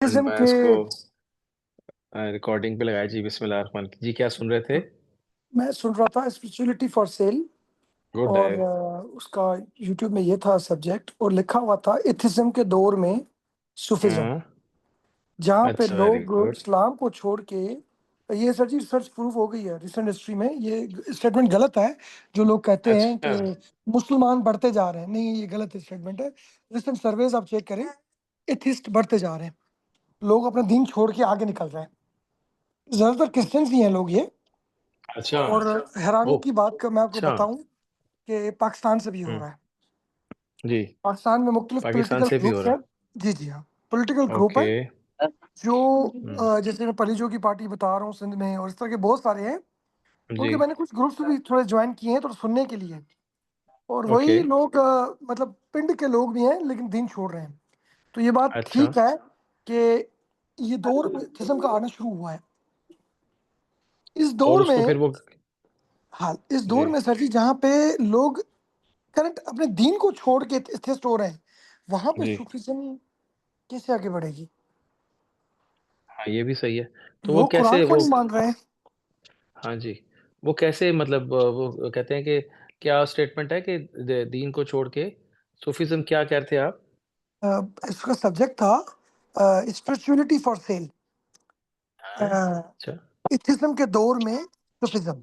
قسم میں کے اس کو ریکارڈنگ پہ لگایا جی بسم اللہ الرحمن جی کیا سن رہے تھے؟ میں سن رہا تھا اسپرچولیٹی فار سیل، گڈ اور ہے. اس کا یوٹیوب میں یہ تھا سبجیکٹ، اور لکھا ہوا تھا ایتھزم کے دور میں صوفیزم، ہاں جہاں پہ اچھا ویری لوگ گڈ. اسلام کو چھوڑ کے، یہ سر جی ریسرچ پروف ہو گئی ہے ریسنٹ ہسٹری میں، یہ اسٹیٹمنٹ غلط ہے جو لوگ کہتے ہیں اچھا کہ مسلمان بڑھتے جا رہے ہیں، نہیں یہ غلط اسٹیٹمنٹ ہے. ریسنٹ سرویز آپ چیک کریں، ایتھسٹ بڑھتے جا رہے ہیں، لوگ اپنا دین چھوڑ کے آگے نکل رہے ہیں، زیادہ تر کرسچنس ہی ہیں لوگ یہ. اچھا اور حیرانی او کی بات کا میں آپ کو اچھا بتاؤں کہ پاکستان سے بھی ہو رہا ہے. جی پاکستان میں مختلف پاکستان پولیٹیکل سے بھی ہو گروپس ہیں. رہا جی جی ہاں، پولیٹیکل ہے. Group okay. ہیں جو جیسے میں پلیجو کی پارٹی بتا رہا ہوں سندھ میں، اور اس طرح کے بہت سارے ہیں. ان جی کے میں نے کچھ گروپس بھی تھوڑے جوائن کیے ہیں تو سننے کے لیے، اور اوکے. وہی لوگ مطلب پنڈ کے لوگ بھی ہیں لیکن دین چھوڑ رہے ہیں. تو یہ بات اچھا ٹھیک ہے کہ یہ دور قسم کا آنا شروع ہوا ہے اس اور دور اس کو میں. پھر وہ ہاں اس جی دور میں سر جی جہاں پہ لوگ کرنٹ اپنے دین کو چھوڑ کے ایتھسٹ ہو رہے ہیں، وہاں پہ جی صوفیزم کیسے آگے بڑھے گی؟ ہاں یہ بھی صحیح ہے. تو وہ لوگ قرآن کیسے کو وہ نہیں مان رہے ہیں. ہاں جی وہ کیسے مطلب وہ کہتے ہیں کہ کیا اسٹیٹمنٹ ہے کہ دین کو چھوڑ کے صوفیزم کیا کہتے ہیں آپ؟ اس کا سبجیکٹ تھا اسپرچولیٹی فار سیل، ہاں اچھا ایتھزم کے دور میں صوفیزم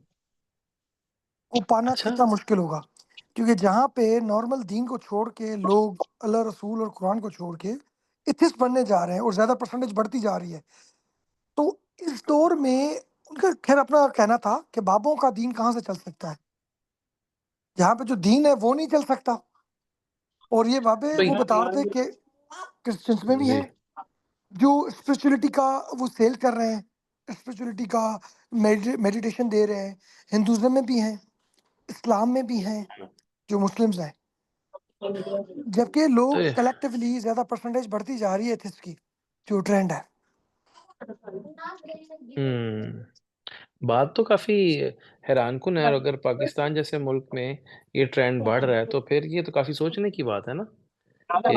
کو پانا اچھا کتنا مشکل ہوگا، کیونکہ جہاں پہ نارمل دین کو چھوڑ کے لوگ اللہ رسول اور قرآن کو چھوڑ کے ایتھسٹ بننے جا رہے ہیں اور زیادہ پرسنٹیج بڑھتی جا رہی ہے. تو اس دور میں ان کا خیر اپنا کہنا تھا کہ بابوں کا دین کہاں سے چل سکتا ہے، جہاں پہ جو دین ہے وہ نہیں چل سکتا. اور یہ بابے تو وہ بتا رہے تھے کہ کرسچنس میں بھی جی ہیں جو اسپرچولیٹی کا وہ سیل کر رہے ہیں، اسپرچولیٹی کا میڈیٹیشن دے رہے ہیں، ہندوازم میں بھی ہیں، اسلام میں بھی ہیں جو مسلمز ہیں، جبکہ تو لوگ کلیکٹیولی زیادہ پرسنٹیج بڑھتی جا رہی ہے ایتھسٹ کی جو ٹرینڈ ہے. بات تو کافی حیران کن ہے. اور اگر پاکستان جیسے ملک میں یہ ٹرینڈ بڑھ رہا ہے تو پھر یہ تو کافی سوچنے کی بات ہے نا کہ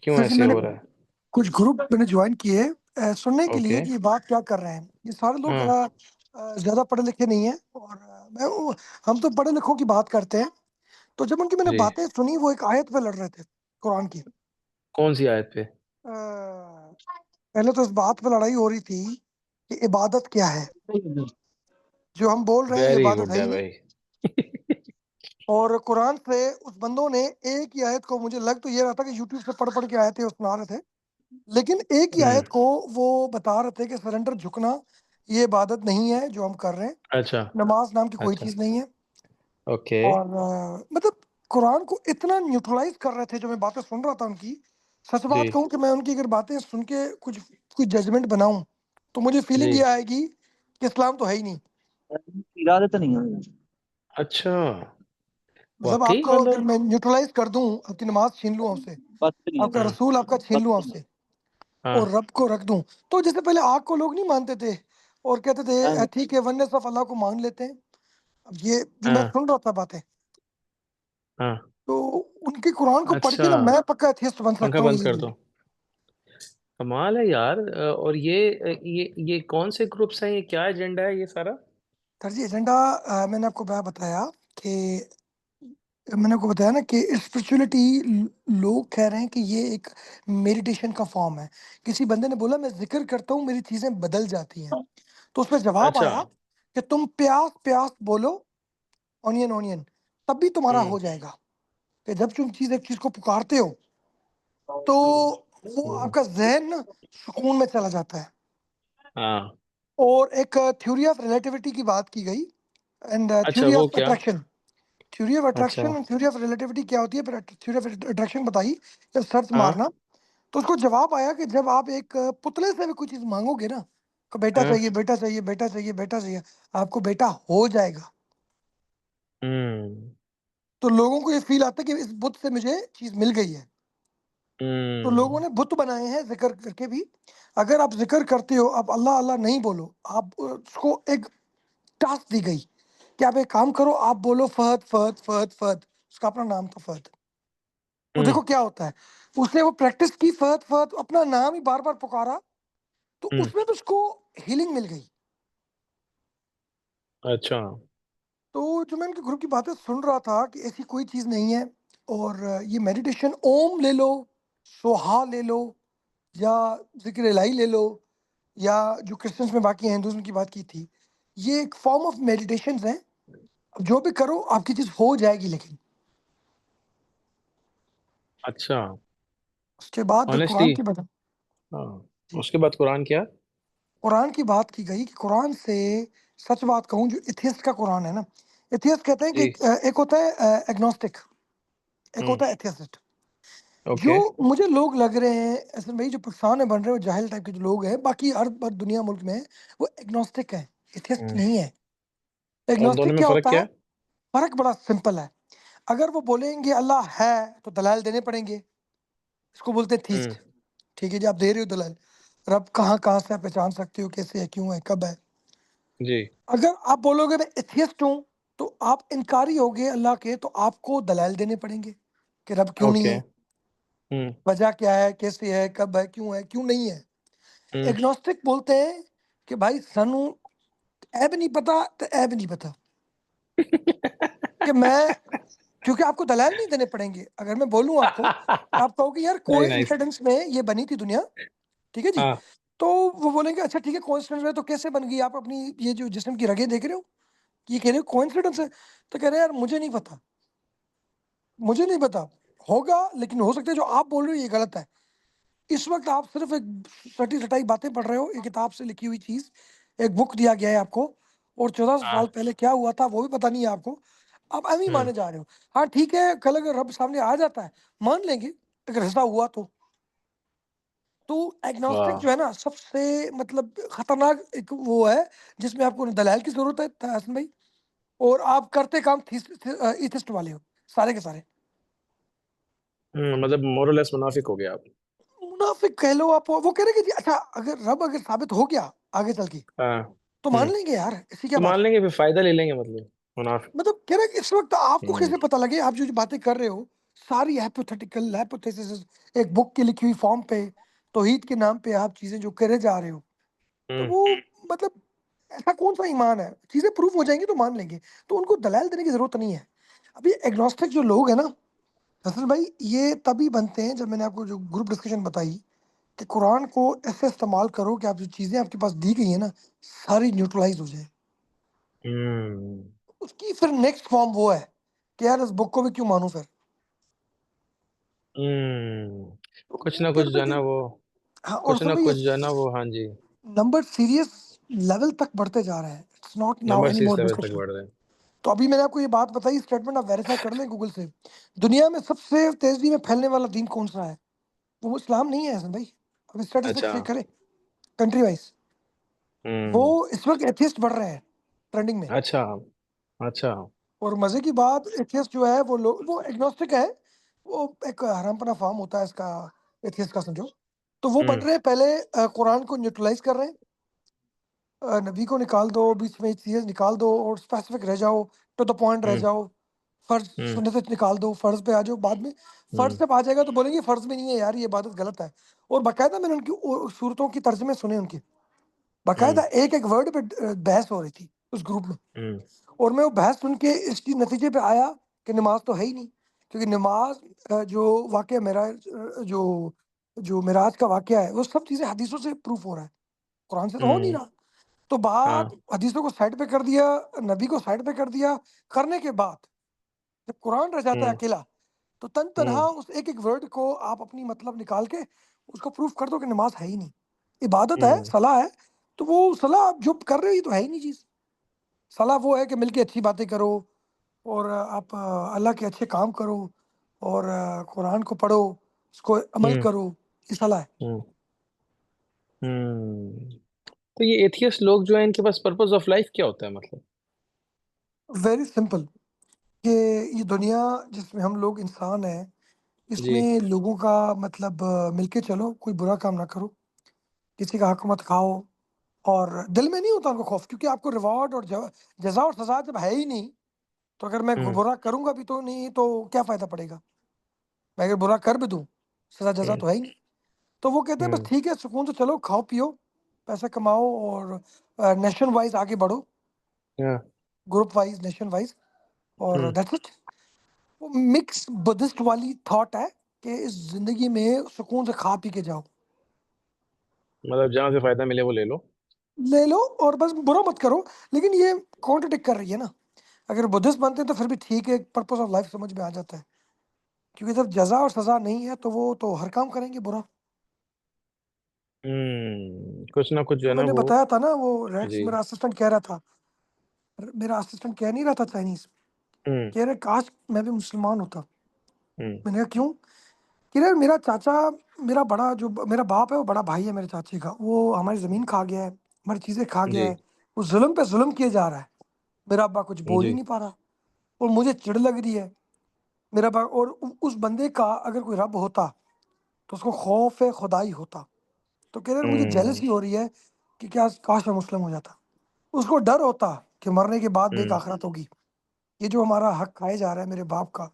کیوں سر جی ایسے میں نے ہو رہا ہے. کچھ گروپ میں نے جوائن کیے سننے کے لیے اوکے کہ یہ بات کیا کر رہے ہیں. یہ سارے لوگ ہاں زیادہ پڑھے لکھے نہیں ہیں، اور ہم تو پڑھے لکھوں کی بات کرتے ہیں. تو جب ان کی میں نے جی باتیں سنی، وہ ایک آیت پہ لڑ رہے تھے قرآن کی. کون سی آیت پہ؟ پہلے تو اس بات پہ لڑائی ہو رہی تھی کہ عبادت کیا ہے، جو ہم بول رہے ہیں یہ ویری عبادت گڈ ہے ہے ہی نہیں. بھائی. اور قرآن سے اس بندوں نے ایک ہی آیت کو، مجھے لگ تو یہ رہا تھا کہ یوٹیوب سے پڑھ کے آئے تھے اور سنا رہے تھے، لیکن ایک ہی ہوں آیت کو وہ بتا رہے تھے کہ سرنڈر جھکنا یہ عبادت نہیں ہے جو ہم کر رہے ہیں، اچھا نماز نام کی کوئی اچھا چیز نہیں ہے. اوکے اور مطلب قرآن کو اتنا نیوٹرلائز کر رہے تھے جو میں باتیں سن رہا تھا ان کی. سچ جی بات کہوں کہ میں ان کی اگر باتیں سن کے کچھ ججمنٹ بناؤں تو مجھے فیلنگ جی یہ آئے گی کہ اسلام تو ہے ہی نہیں. ارادت نہیں ہے. اچھا مطلب آپ واقعی کو اگر میں نیوٹرلائز کر دوں، آپ کی نماز چھین لوں آپ سے، بات نہیں آپ کا ہے. رسول آپ کا چھین بات لوں آپ نہیں سے، ہاں اور رب کو رکھ دوں. تو جیسے پہلے آگ کو لوگ نہیں مانتے تھے اور کہتے تھے ہے. ٹھیک ہے ونس آف اللہ کو مان لیتے ہیں. اب یہ جو میں ہاں سن رہا تھا باتیں، ہاں تو ان کی قرآن کو پڑھ کے اچھا نا میں پکا ایتھیسٹ بن پنکھا سکتا ہوں بند کر ایزیلی. دو. کمال ہے یار. اور یہ کون سے گروپس ہیں؟ یہ کیا ایجنڈا ہے یہ سارا؟ سر جی ایجنڈا میں نے آپ کو بتایا کہ میں نے آپ کو بتایا نا کہ اسپرچولیٹی، لوگ کہہ رہے ہیں کہ یہ ایک میڈیٹیشن کا فارم ہے. کسی بندے نے بولا میں ذکر کرتا ہوں میری چیزیں بدل جاتی ہیں، تو اس پہ جواب اچھا آیا کہ تم پیاس پیاس بولو اونین اونین، تب بھی تمہارا ہوں ہو جائے گا. کہ جب تم ایک چیز کو پکارتے ہو تو وہ آپ کا ذہن نا سکون میں چلا جاتا ہے. ہاں اور ایک تھیوری آف ریلیٹیوٹی کی بات کی گئی، اینڈ اچھا تھیوری وہ آف کیا؟ اٹریکشن. تھیوری آف اچھا اٹریکشن اور تھیوری آف ریلیٹیوٹی کیا ہوتی ہے؟ پھر تھیوری آف اٹریکشن بتائی جب سرچ ہاں مارنا، تو اس کو جواب آیا کہ جب آپ ایک پتلے سے بھی کوئی چیز مانگو گے نا کہ بیٹا ہاں چاہیے بیٹا چاہیے بیٹا چاہیے بیٹا چاہیے، آپ کو بیٹا ہو جائے گا. ہوں تو لوگوں کو یہ فیل آتا ہے کہ اس بت سے مجھے چیز مل گئی ہے. تو لوگوں نے بت بنائے ہیں ذکر کر کے بھی. اگر آپ ذکر کرتے ہو، آپ اللہ اللہ نہیں بولو، آپ اس کو ایک ٹاسک دی گئی کہ آپ ایک کام کرو، آپ بولو فہد فہد فہد فہد، اس کا اپنا نام تھا فہد. وہ ہوں دیکھو کیا ہوتا ہے، اس نے وہ پریکٹس کی، فہد اپنا نام ہی بار بار پکارا، تو ہوں اس میں تو اس کو ہیلنگ مل گئی. اچھا تو جو میں ان کے گروپ کی باتیں سن رہا تھا کہ ایسی کوئی چیز نہیں ہے، اور یہ میڈیٹیشن اوم لے لو، سوہا لے لو، یا ذکر الہی لے لو، یا جو کرسچنس میں باقی ہیں، ہندوزم کی بات کی تھی، یہ ایک فارم آف میڈیٹیشنز ہیں. اب جو بھی کرو آپ کی چیز ہو جائے گی. لیکن اچھا اس کے بعد آنےسٹلی قرآن کی بات، ہاں جی اس کے بعد قرآن کیا قرآن کی بات کی گئی کہ قرآن سے سچ بات کہوں، جو ایتھیسٹ کا قرآن ہے نا، ایتھیسٹ کہتے ہیں کہ جی ایک ہوتا ہے ایگنوسٹک، ایک ہوں ہوتا ہے ایتھیسٹ. جو اوکے مجھے لوگ لگ رہے ہیں اصل بھائی، جو پاکستان میں بن رہے ہیں وہ جاہل ٹائپ کے جو لوگ ہیں، باقی ہر دنیا ملک میں وہ ایگنوسٹک ہیں، ایتھیسٹ ہوں نہیں ہے. اور دونوں ایگنوسٹک میں کیا فرق ہوتا کیا ہے؟ ہے فرق بڑا سمپل ہے. اگر وہ بولیں گے اللہ ہے تو دلائل دینے پڑیں گے، اس کو بولتے ہیں ہوں تھیسٹ. ٹھیک ہے جی، آپ دے رہے ہو دلائل، رب کہاں کہاں سے آپ پہچان سکتے ہو، کیسے ہے، کیوں ہے، کب ہے. جی اگر آپ بولو گے میں ایتھیسٹ ہوں تو آپ انکاری ہوگے اللہ کے، تو آپ کو دلائل دینے پڑیں گے کہ رب کیوں نہیں اوکے ہے، ہوں وجہ کیا ہے، کیسے ہے، کب ہے، کیوں نہیں ہے. ہوں ایگنوسٹک بولتے ہیں کہ بھائی سنو اے بھی نہیں پتا تو اے بھی نہیں پتا، کہ میں، کیونکہ آپ کو دلائل نہیں دینے پڑیں گے. اگر میں بولوں آپ کو، آپ کہو کہ یار ویری کوئی نائس انسیڈنس میں یہ بنی تھی دنیا، ٹھیک ہے جی، ہاں تو وہ بولیں گے اچھا ٹھیک ہے کوئنسیڈنس ہے تو کیسے بن گئی، آپ اپنی یہ جو جسم کی رگیں دیکھ رہے ہو، یہ کہہ رہے ہو کوئنسیڈنس ہے، تو کہہ رہے ہیں یار مجھے نہیں پتا، مجھے نہیں پتا، ہوگا لیکن ہو سکتا ہے جو آپ بول رہے ہو یہ غلط ہے. اس وقت آپ صرف ایک سٹی سٹائی باتیں پڑھ رہے ہو، ایک کتاب سے لکھی ہوئی چیز، ایک بک دیا گیا ہے آپ کو، اور 1400 ہاں سال پہلے کیا ہوا تھا وہ بھی پتہ نہیں ہے آپ کو، آپ ایم ہی ہوں مانے جا رہے ہو. ہاں ٹھیک ہے، کل اگر رب سامنے آ جاتا ہے مان لیں گے، اگر ایسا ہوا تو ایگنوسٹک واہ جو ہے نا سب سے مطلب خطرناک ایک وہ ہے، جس میں آپ کو دلائل کی ضرورت ہے حسن بھائی، اور آپ کرتے کام ایتھسٹ والے ہو سارے کے سارے. مطلب مورلیس منافق ہو گیا آپ منافق کہہ لو آپ، وہ کہہ رہے کہ جی اچھا اگر رب اگر ثابت ہو گیا آگے چل کے ہاں تو ہوں مان لیں گے یار، ایسی کیا تو بات مان ہے. لیں گے پھر فائدہ لے لیں گے مطلب منافق مطلب کہہ رہے کہ اس وقت آپ کو ہوں کیسے پتہ لگے، آپ جو باتیں کر رہے ہو ساری ہائپوتھیسس ایک بک کی لکھی ہوئی فارم پہ، توحید کے نام پہ آپ چیزیں جو کرے جا رہے ہو، تو ہوں وہ مطلب ایسا کون سا ایمان ہے، چیزیں پروف ہو جائیں گی تو مان لیں گے، تو ان کو دلائل دینے کی ضرورت نہیں ہے. ابھی ایگنوسٹک جو لوگ ہیں نا حسن بھائی، یہ تبھی بنتے ہیں جب میں نے آپ کو جو گروپ ڈسکشن بتائی کہ قرآن کو ایسے استعمال کرو کہ آپ جو چیزیں آپ کے پاس دی گئی ہیں نا ساری نیوٹرلائز ہو جائے. ہوں اس کی پھر نیکسٹ فارم وہ ہے کہ یار اس بک کو بھی کیوں مانوں پھر. ہوں تو کچھ وہ نہ کچھ کہتے جو ہیں ہے کہ نا وہ ہاں، اور کچھ نہ سن بھائی کچھ جو ہے نا وہ ہاں جی نمبر سیریس لیول تک بڑھتے جا رہے ہیں، it's not now number analysis more level تک ڈسکشن. بڑھ رہے ہیں تو ابھی میں نے آپ کو یہ بات بتائی، اسٹیٹمنٹ آپ ویریفائی کر لیں گوگل سے، دنیا میں سب سے تیزی میں پھیلنے والا دین کون سا ہے، وہ اسلام نہیں ہے حسن بھائی. اب اسٹیٹسٹکس اچھا چیک کریں کنٹری وائز، وہ ہوں اس وقت ایتھیسٹ بڑھ رہے ہیں ٹرینڈنگ میں. اچھا اچھا اور مزے کی بات ایتھیسٹ جو ہے وہ لوگ وہ ایگنوسٹک ہے، وہ ایک حرام پنا فارم ہوتا ہے اس کا ایتھیسٹ کا سمجھو. تو وہ بن ہوں رہے ہیں پہلے قرآن کو نیوٹرلائز کر رہے ہیں، نبی کو نکال دو، بیچ میں چیزیں نکال دو اور اسپیسیفک رہ جاؤ، ٹو دا پوائنٹ رہ ہوں جاؤ، فرض ہوں سنت سے نکال دو، فرض پہ آ جاؤ. بعد میں ہوں فرض جب آ جائے گا تو بولیں گے فرض میں نہیں ہے یار یہ عبادت غلط ہے. اور باقاعدہ میں نے ان کی صورتوں کی ترجمے سنے، ان کے ہوں باقاعدہ ایک ایک ورڈ پہ بحث ہو رہی تھی اس گروپ میں. ہوں اور میں وہ بحث سن کے اس کی نتیجے پہ آیا کہ نماز تو ہے ہی نہیں، کیونکہ نماز جو واقعہ معراج جو جو معراج کا واقعہ ہے وہ سب چیزیں حدیثوں سے پروف ہو رہا ہے، قرآن سے تو ہو نہیں ہوں رہا. تو ہاں بات حدیثوں کو سائڈ پہ کر دیا، نبی کو سائڈ پہ کر دیا، کرنے کے بعد جب قرآن رہ جاتا ہے ہوں اکیلا تو ہوں تنہا اس ایک ایک ورڈ کو آپ اپنی مطلب نکال کے اس کو پروف کر دو کہ نماز ہے ہی نہیں، عبادت ہے، ہوں صلاح ہے. تو وہ صلاح آپ جو کر رہے ہو یہ تو ہے ہی نہیں چیز. صلاح وہ ہے کہ مل کے اچھی باتیں کرو، اور آپ اللہ کے اچھے کام کرو، اور قرآن کو پڑھو، اس کو عمل ہوں کرو، یہ صلاح ہے. ہوں ہوں تو یہ ایتھیسٹ لوگ جو ہیں ان کے پاس پرپز آف لائف کیا ہوتا ہے مطلب ویری سمپل، کہ یہ دنیا جس میں ہم لوگ انسان ہیں اس جی میں لوگوں کا مطلب مل کے چلو، کوئی برا کام نہ کرو، کسی کا حق مت کھاؤ، اور دل میں نہیں ہوتا ان کو خوف، کیونکہ آپ کو ریوارڈ اور جزا اور سزا جب ہے ہی نہیں تو اگر میں ہوں برا کروں گا بھی تو نہیں تو کیا فائدہ پڑے گا. میں اگر برا کر بھی دوں سزا جزا تو ہے ہی نہیں. تو وہ کہتے ہیں بس ٹھیک ہے سکون سے چلو کھاؤ پیو پیسہ کماؤ اور نیشن وائز آگے بڑھو ہاں گروپ وائز نیشن وائز اور دیٹس اٹ. وہ مکس بدھسٹ والی تھاٹ ہے کہ اس زندگی میں سکون سے کھا پی کے جاؤ مطلب جہاں سے فائدہ ملے وہ لے لو. لے لو اور بس برا مت کرو. لیکن یہ کانٹرڈکٹ کر رہی ہے نا. اگر بدھسٹ بنتے ہیں تو پھر بھی ٹھیک ہے پرپز آف لائف سمجھ میں آ جاتا ہے کیونکہ جب جزا اور سزا نہیں ہے تو وہ تو ہر کام کریں گے برا. کچھ نہ کچھ جو وہ ہے میں نا نے وہ. بتایا تھا نا وہ ریکس جی. میرا اسسٹنٹ کہہ رہا تھا میرا اسسٹنٹ کہہ نہیں رہا تھا چائنیز ہوں کہہ رہے کاش میں بھی مسلمان ہوتا. ہوں میں نے کہا کیوں کہ رہے میرا چاچا میرا بڑا جو میرا باپ ہے وہ بڑا بھائی ہے میرے چاچے کا وہ ہماری زمین کھا گیا ہے ہماری چیزیں کھا گیا جی ہے وہ ظلم پہ ظلم کیے جا رہا ہے. میرا ابا کچھ بول ہی جی. نہیں پا رہا اور مجھے چڑ لگ رہی ہے میرا ابا. اور اس بندے کا اگر کوئی رب ہوتا تو اس کو خوف خدائی ہوتا. تو کہہ رہے مجھے جیلس ہی ہو رہی ہے کہ کیا کاش میں مسلم ہو جاتا. اس کو ڈر ہوتا کہ مرنے کے بعد بھی ایک آخرت ہوگی. یہ جو ہمارا حق کھائے جا رہا ہے میرے باپ کا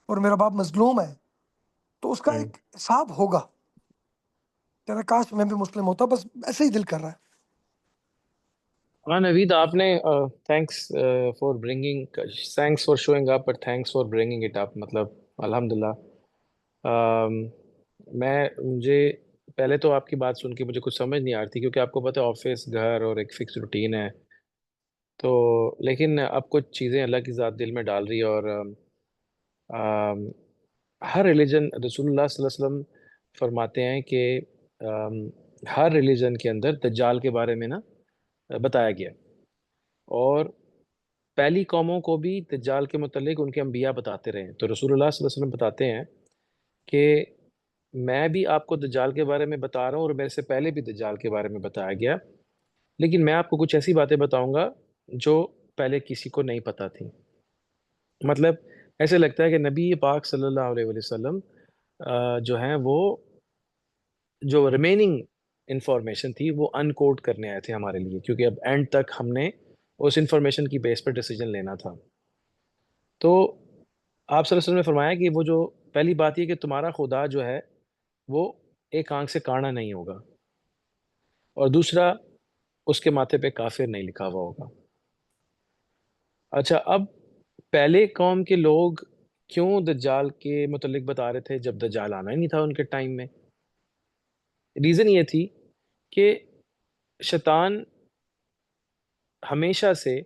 اور میرا باپ مظلوم ہے تو اس کا ایک حساب ہوگا. کہہ رہا کاش میں بھی مسلم ہوتا بس ایسے ہی دل کر رہا ہے. ہاں نوید آپ نے thanks for bringing thanks for showing up but thanks for bringing it up. مطلب الحمدللہ مجھے پہلے تو آپ کی بات سن کے مجھے کچھ سمجھ نہیں آ رہی تھی کیونکہ آپ کو پتہ ہے آفس گھر اور ایک فکس روٹین ہے. تو لیکن اب کچھ چیزیں اللہ کی ذات دل میں ڈال رہی ہے اور ہر ریلیجن رسول اللہ صلی اللہ علیہ وسلم فرماتے ہیں کہ ہر ریلیجن کے اندر دجال کے بارے میں نا بتایا گیا اور پہلی قوموں کو بھی دجال کے متعلق ان کے انبیاء بتاتے رہے. تو رسول اللہ صلی اللہ علیہ وسلم بتاتے ہیں کہ میں بھی آپ کو دجال کے بارے میں بتا رہا ہوں اور میرے سے پہلے بھی دجال کے بارے میں بتایا گیا لیکن میں آپ کو کچھ ایسی باتیں بتاؤں گا جو پہلے کسی کو نہیں پتہ تھی. مطلب ایسے لگتا ہے کہ نبی پاک صلی اللہ علیہ وسلم جو ہیں وہ جو ریمیننگ انفارمیشن تھی وہ ان کوڈ کرنے آئے تھے ہمارے لیے کیونکہ اب اینڈ تک ہم نے اس انفارمیشن کی بیس پر ڈیسیجن لینا تھا. تو آپ صلی اللہ علیہ وسلم نے فرمایا کہ وہ جو پہلی بات یہ کہ تمہارا خدا جو ہے وہ ایک آنکھ سے کانا نہیں ہوگا اور دوسرا اس کے ماتھے پہ کافر نہیں لکھا ہوا ہوگا. اچھا اب پہلے قوم کے لوگ کیوں دجال کے متعلق بتا رہے تھے جب دجال آنا ہی نہیں تھا ان کے ٹائم میں؟ ریزن یہ تھی کہ شیطان ہمیشہ سے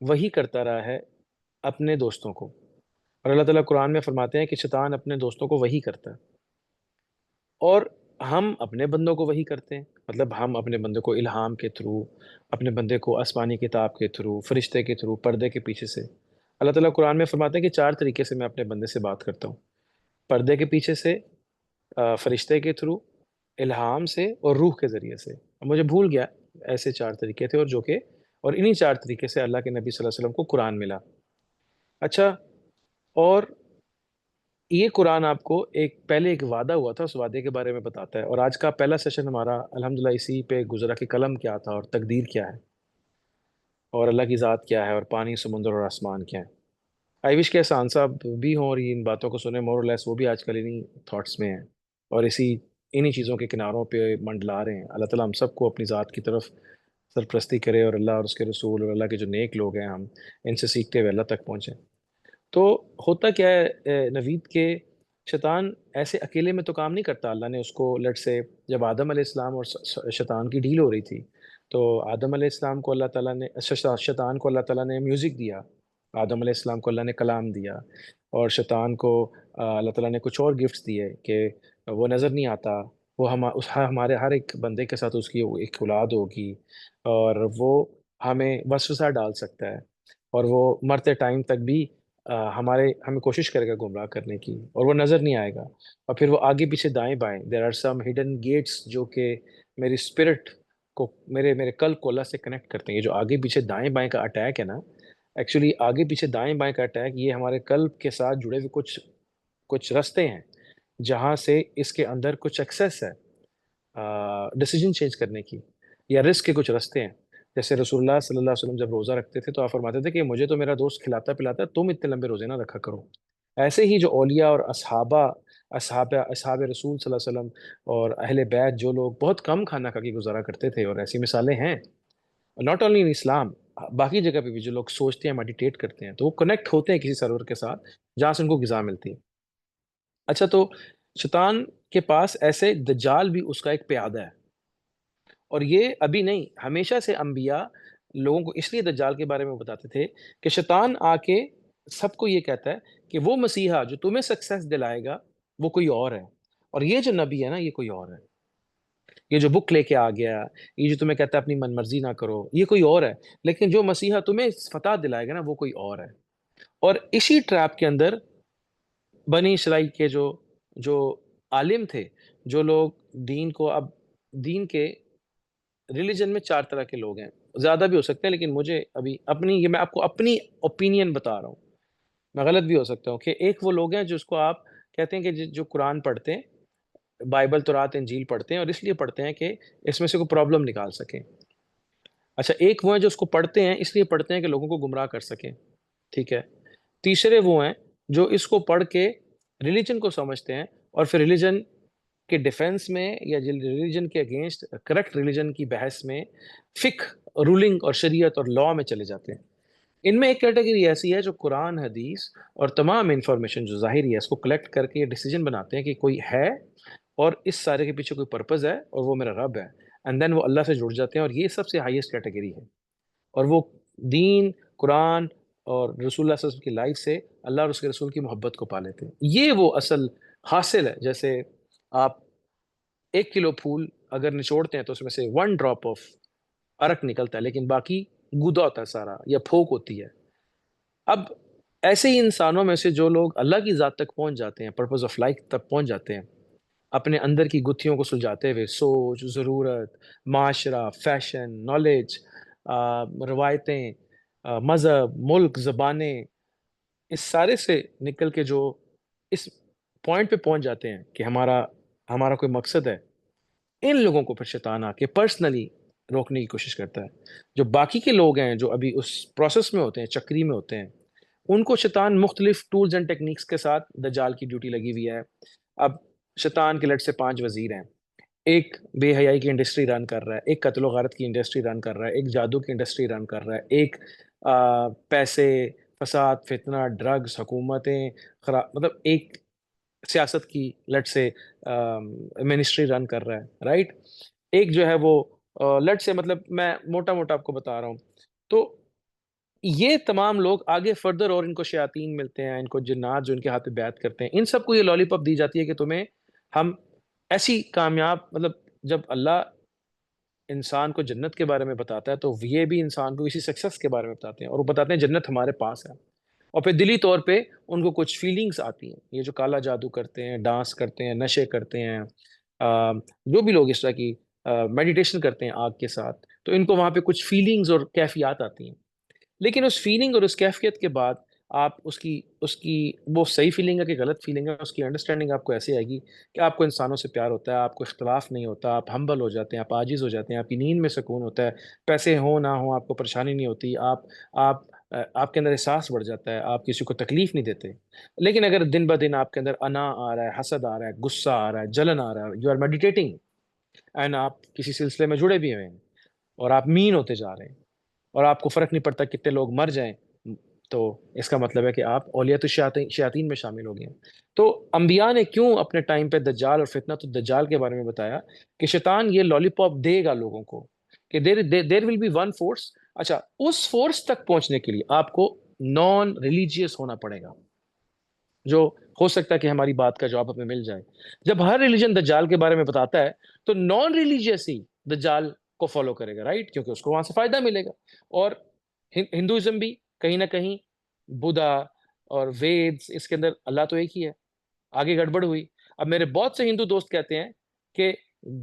وہی کرتا رہا ہے اپنے دوستوں کو اور اللہ تعالیٰ قرآن میں فرماتے ہیں کہ شیطان اپنے دوستوں کو وہی کرتا ہے اور ہم اپنے بندوں کو وہی کرتے ہیں. مطلب ہم اپنے بندے کو الہام کے تھرو اپنے بندے کو آسمانی کتاب کے تھرو فرشتے کے تھرو پردے کے پیچھے سے اللہ تعالیٰ قرآن میں فرماتے ہیں کہ 4 طریقے سے میں اپنے بندے سے بات کرتا ہوں. پردے کے پیچھے سے فرشتے کے تھرو الہام سے اور روح کے ذریعے سے. مجھے بھول گیا ایسے 4 طریقے تھے اور انہی 4 طریقے سے اللہ کے نبی صلی اللہ علیہ وسلم کو قرآن ملا. اچھا اور یہ قرآن آپ کو پہلے ایک وعدہ ہوا تھا اس وعدے کے بارے میں بتاتا ہے اور آج کا پہلا سیشن ہمارا الحمدللہ اسی پہ گزرا کہ قلم کیا تھا اور تقدیر کیا ہے اور اللہ کی ذات کیا ہے اور پانی سمندر اور آسمان کیا ہے. آئی وش کہ احسان صاحب بھی ہوں اور یہ ان باتوں کو سنیں مور اور لیس وہ بھی آج کل انہی تھاٹس میں ہیں اور انہی چیزوں کے کناروں پہ منڈلا رہے ہیں. اللہ تعالیٰ ہم سب کو اپنی ذات کی طرف سرپرستی کرے اور اللہ اور اس کے رسول اور اللہ کے جو نیک لوگ ہیں ہم ان سے سیکھتے ہوئے اللہ تک پہنچیں. تو ہوتا کیا ہے نوید کے شیطان ایسے اکیلے میں تو کام نہیں کرتا. اللہ نے اس کو لٹ سے جب آدم علیہ السلام اور شیطان کی ڈیل ہو رہی تھی تو آدم علیہ السلام کو اللہ تعالیٰ نے شیطان کو اللہ تعالیٰ نے میوزک دیا. آدم علیہ السلام کو اللہ نے کلام دیا اور شیطان کو اللہ تعالیٰ نے کچھ اور گفٹس دیے کہ وہ نظر نہیں آتا وہ ہمارے ہر ایک بندے کے ساتھ اس کی ایک اولاد ہوگی اور وہ ہمیں وسوسہ ڈال سکتا ہے اور وہ مرتے ٹائم تک بھی ہمیں کوشش کرے گا گمراہ کرنے کی اور وہ نظر نہیں آئے گا. اور پھر وہ آگے پیچھے دائیں بائیں there are some hidden gates جو کہ میری اسپرٹ کو میرے قلب کو اللہ سے کنیکٹ کرتے ہیں. یہ جو آگے پیچھے دائیں بائیں کا اٹیک ہے نا ایکچولی آگے پیچھے دائیں بائیں کا اٹیک یہ ہمارے قلب کے ساتھ جڑے ہوئے کچھ رستے ہیں جہاں سے اس کے اندر کچھ ایکسیس ہے ڈیسیجن چینج کرنے کی یا رسک کے کچھ رستے ہیں. جیسے رسول اللہ صلی اللہ علیہ وسلم جب روزہ رکھتے تھے تو آپ فرماتے تھے کہ مجھے تو میرا دوست کھلاتا پلاتا ہے تم اتنے لمبے روزے نہ رکھا کرو. ایسے ہی جو اولیاء اور اصحابہ اصحاب رسول صلی اللہ علیہ وسلم اور اہل بیت جو لوگ بہت کم کھانا کھا کے گزارا کرتے تھے، اور ایسی مثالیں ہیں ناٹ اونلی ان اسلام، باقی جگہ پہ بھی جو لوگ سوچتے ہیں، میڈیٹیٹ کرتے ہیں، تو وہ کنیکٹ ہوتے ہیں کسی سرور کے ساتھ جہاں سے ان کو غذا ملتی ہے۔ اچھا، تو شیطان کے پاس ایسے دجال بھی اس کا ایک پیادہ ہے، اور یہ ابھی نہیں، ہمیشہ سے انبیاء لوگوں کو اس لیے دجال کے بارے میں بتاتے تھے کہ شیطان آ کے سب کو یہ کہتا ہے کہ وہ مسیحا جو تمہیں سکسیس دلائے گا وہ کوئی اور ہے، اور یہ جو نبی ہے نا یہ کوئی اور ہے، یہ جو بک لے کے آ گیا، یہ جو تمہیں کہتا ہے اپنی من مرضی نہ کرو، یہ کوئی اور ہے، لیکن جو مسیحا تمہیں فتح دلائے گا نا وہ کوئی اور ہے۔ اور اسی ٹریپ کے اندر بنی اسرائیل کے جو عالم تھے، جو لوگ دین کو، اب دین کے ریلیجن میں 4 طرح کے لوگ ہیں، زیادہ بھی ہو سکتے ہیں، لیکن مجھے ابھی یہ میں آپ کو اپنی اوپینین بتا رہا ہوں، میں غلط بھی ہو سکتا ہوں، کہ ایک وہ لوگ ہیں جس کو آپ کہتے ہیں کہ جو قرآن پڑھتے ہیں، بائبل تورات انجیل پڑھتے ہیں، اور اس لیے پڑھتے ہیں کہ اس میں سے کوئی پرابلم نکال سکیں۔ اچھا، ایک وہ ہیں جو اس کو پڑھتے ہیں اس لیے پڑھتے ہیں کہ لوگوں کو گمراہ کر سکیں، ٹھیک ہے۔ تیسرے وہ ہیں جو اس کو پڑھ کے ریلیجن کو سمجھتے ہیں، اور پھر ریلیجن کے ڈیفنس میں یا ریلیجن کے اگینسٹ کریکٹ ریلیجن کی بحث میں فقہ، رولنگ اور شریعت اور لاء میں چلے جاتے ہیں۔ ان میں ایک کیٹیگری ایسی ہے جو قرآن، حدیث اور تمام انفارمیشن جو ظاہری ہے اس کو کلیکٹ کر کے یہ ڈیسیجن بناتے ہیں کہ کوئی ہے اور اس سارے کے پیچھے کوئی پرپز ہے اور وہ میرا رب ہے، اینڈ دین وہ اللہ سے جڑ جاتے ہیں، اور یہ سب سے ہائیسٹ کیٹیگری ہے، اور وہ دین، قرآن اور رسول اللہ صلی اللہ علیہ وسلم کی لائف سے اللہ اور اس کے رسول کی محبت کو پا لیتے ہیں۔ یہ وہ اصل حاصل ہے۔ جیسے آپ 1 کلو پھول اگر نچوڑتے ہیں تو اس میں سے 1 ڈراپ آف عرق نکلتا ہے، لیکن باقی گودا ہوتا ہے سارا، یا پھوک ہوتی ہے۔ اب ایسے ہی انسانوں میں سے جو لوگ اللہ کی ذات تک پہنچ جاتے ہیں، پرپز آف لائف تک پہنچ جاتے ہیں، اپنے اندر کی گتھیوں کو سلجھاتے ہوئے، سوچ، ضرورت، معاشرہ، فیشن، نالج، روایتیں، مذہب، ملک، زبانیں، اس سارے سے نکل کے جو اس پوائنٹ پہ پہنچ جاتے ہیں کہ ہمارا کوئی مقصد ہے، ان لوگوں کو پھر شیطان آ کے پرسنلی روکنے کی کوشش کرتا ہے۔ جو باقی کے لوگ ہیں جو ابھی اس پروسیس میں ہوتے ہیں، چکری میں ہوتے ہیں، ان کو شیطان مختلف ٹولز اینڈ ٹیکنیکس کے ساتھ دجال کی ڈیوٹی لگی ہوئی ہے۔ اب شیطان کے لٹ سے 5 وزیر ہیں، ایک بے حیائی کی انڈسٹری رن کر رہا ہے، ایک قتل و غارت کی انڈسٹری رن کر رہا ہے، ایک جادو کی انڈسٹری رن کر رہا ہے، ایک پیسے، فساد، فتنہ، ڈرگز، حکومتیں مطلب ایک سیاست کی لٹ سے منسٹری رن کر رہا ہے، رائٹ۔ ایک جو ہے وہ لٹ سے، مطلب میں موٹا موٹا آپ کو بتا رہا ہوں۔ تو یہ تمام لوگ آگے فردر، اور ان کو شیاطین ملتے ہیں، ان کو جنات جو ان کے ہاتھ پہ بیعت کرتے ہیں، ان سب کو یہ لالی پاپ دی جاتی ہے کہ تمہیں ہم ایسی کامیاب، مطلب جب اللہ انسان کو جنت کے بارے میں بتاتا ہے تو یہ بھی انسان کو اسی سکسس کے بارے میں بتاتے ہیں، اور وہ بتاتے ہیں جنت ہمارے پاس ہے، اور پھر دلی طور پہ ان کو کچھ فیلنگز آتی ہیں۔ یہ جو کالا جادو کرتے ہیں، ڈانس کرتے ہیں، نشے کرتے ہیں، جو بھی لوگ اس طرح کی میڈیٹیشن کرتے ہیں آگ کے ساتھ، تو ان کو وہاں پہ کچھ فیلنگز اور کیفیات آتی ہیں، لیکن اس فیلنگ اور اس کیفیت کے بعد آپ اس کی وہ صحیح فیلنگ ہے کہ غلط فیلنگ ہے، اس کی انڈرسٹینڈنگ آپ کو ایسے آئے گی کہ آپ کو انسانوں سے پیار ہوتا ہے، آپ کو اختلاف نہیں ہوتا، آپ ہمبل ہو جاتے ہیں، آپ عاجز ہو جاتے ہیں، آپ کی نیند میں سکون ہوتا ہے، پیسے ہوں نہ ہوں آپ کو پریشانی نہیں ہوتی، آپ کے اندر احساس بڑھ جاتا ہے، آپ کسی کو تکلیف نہیں دیتے۔ لیکن اگر دن بہ دن آپ کے اندر انا آ رہا ہے، حسد آ رہا ہے، غصہ آ رہا ہے، جلن آ رہا ہے، یو آر میڈیٹیٹنگ اینڈ آپ کسی سلسلے میں جڑے بھی ہوئے ہیں، اور آپ مین ہوتے جا رہے ہیں، اور آپ کو فرق نہیں پڑتا کتنے لوگ مر جائیں، تو اس کا مطلب ہے کہ آپ اولیت شیاطین میں شامل ہو گئے ہیں۔ تو انبیاء نے کیوں اپنے ٹائم پہ دجال اور فتنہ الدجال کے بارے میں بتایا کہ شیطان یہ لالی پاپ دے گا لوگوں کو کہ دیر ول بی ون فورس۔ اچھا، اس فورس تک پہنچنے کے لیے آپ کو نان ریلیجیس ہونا پڑے گا، جو ہو سکتا ہے کہ ہماری بات کا جواب ہمیں مل جائے۔ جب ہر ریلیجن دجال کے بارے میں بتاتا ہے تو نان ریلیجیس ہی دجال کو فالو کرے گا، رائٹ، کیونکہ اس کو وہاں سے فائدہ ملے گا۔ اور ہندوازم بھی کہیں نہ کہیں، بدھا اور ویدس، اس کے اندر اللہ تو ایک ہی ہے، آگے گڑبڑ ہوئی۔ اب میرے بہت سے ہندو دوست کہتے ہیں کہ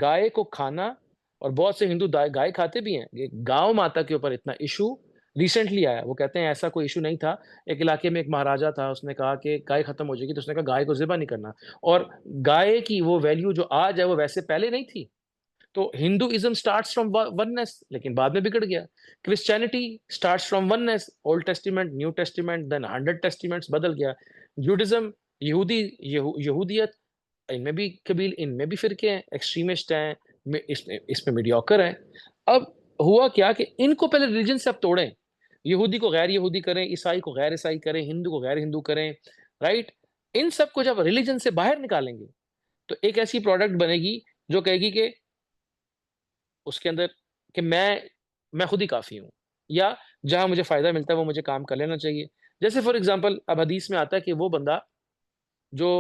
گائے کو کھانا، اور بہت سے ہندو گائے کھاتے بھی ہیں، گاؤں ماتا کے اوپر اتنا ایشو ریسنٹلی آیا، وہ کہتے ہیں ایسا کوئی ایشو نہیں تھا، ایک علاقے میں ایک مہاراجا تھا، اس نے کہا کہ گائے ختم ہو جائے گی، تو اس نے کہا گائے کو ذبح نہیں کرنا، اور گائے کی وہ ویلیو جو آج ہے وہ ویسے پہلے نہیں تھی۔ تو ہندوازم سٹارٹس فرام وننس، لیکن بعد میں بگڑ گیا۔ Christianity starts from oneness, old testament, new testament, then 100 testaments بدل گیا۔ جوڈزم، یہودیت ان میں بھی قبیل، ان میں بھی فرقے ہیں، ایکسٹریمسٹ ہیں، اس میں میڈیوکر ہیں. اب ہوا کیا کہ ان کو پہلے ریلیجن سے اب توڑیں، یہودی کو غیر یہودی کریں، عیسائی کو غیر عیسائی کریں، ہندو کو غیر ہندو کریں، رائٹ. ان سب کو جب ریلیجن سے باہر نکالیں گے تو ایک ایسی پروڈکٹ بنے گی جو کہے گی کہ اس کے اندر کہ میں خود ہی کافی ہوں، یا جہاں مجھے فائدہ ملتا ہے وہ مجھے کام کر لینا چاہیے. جیسے فار ایگزامپل اب حدیث میں آتا ہے کہ وہ بندہ جو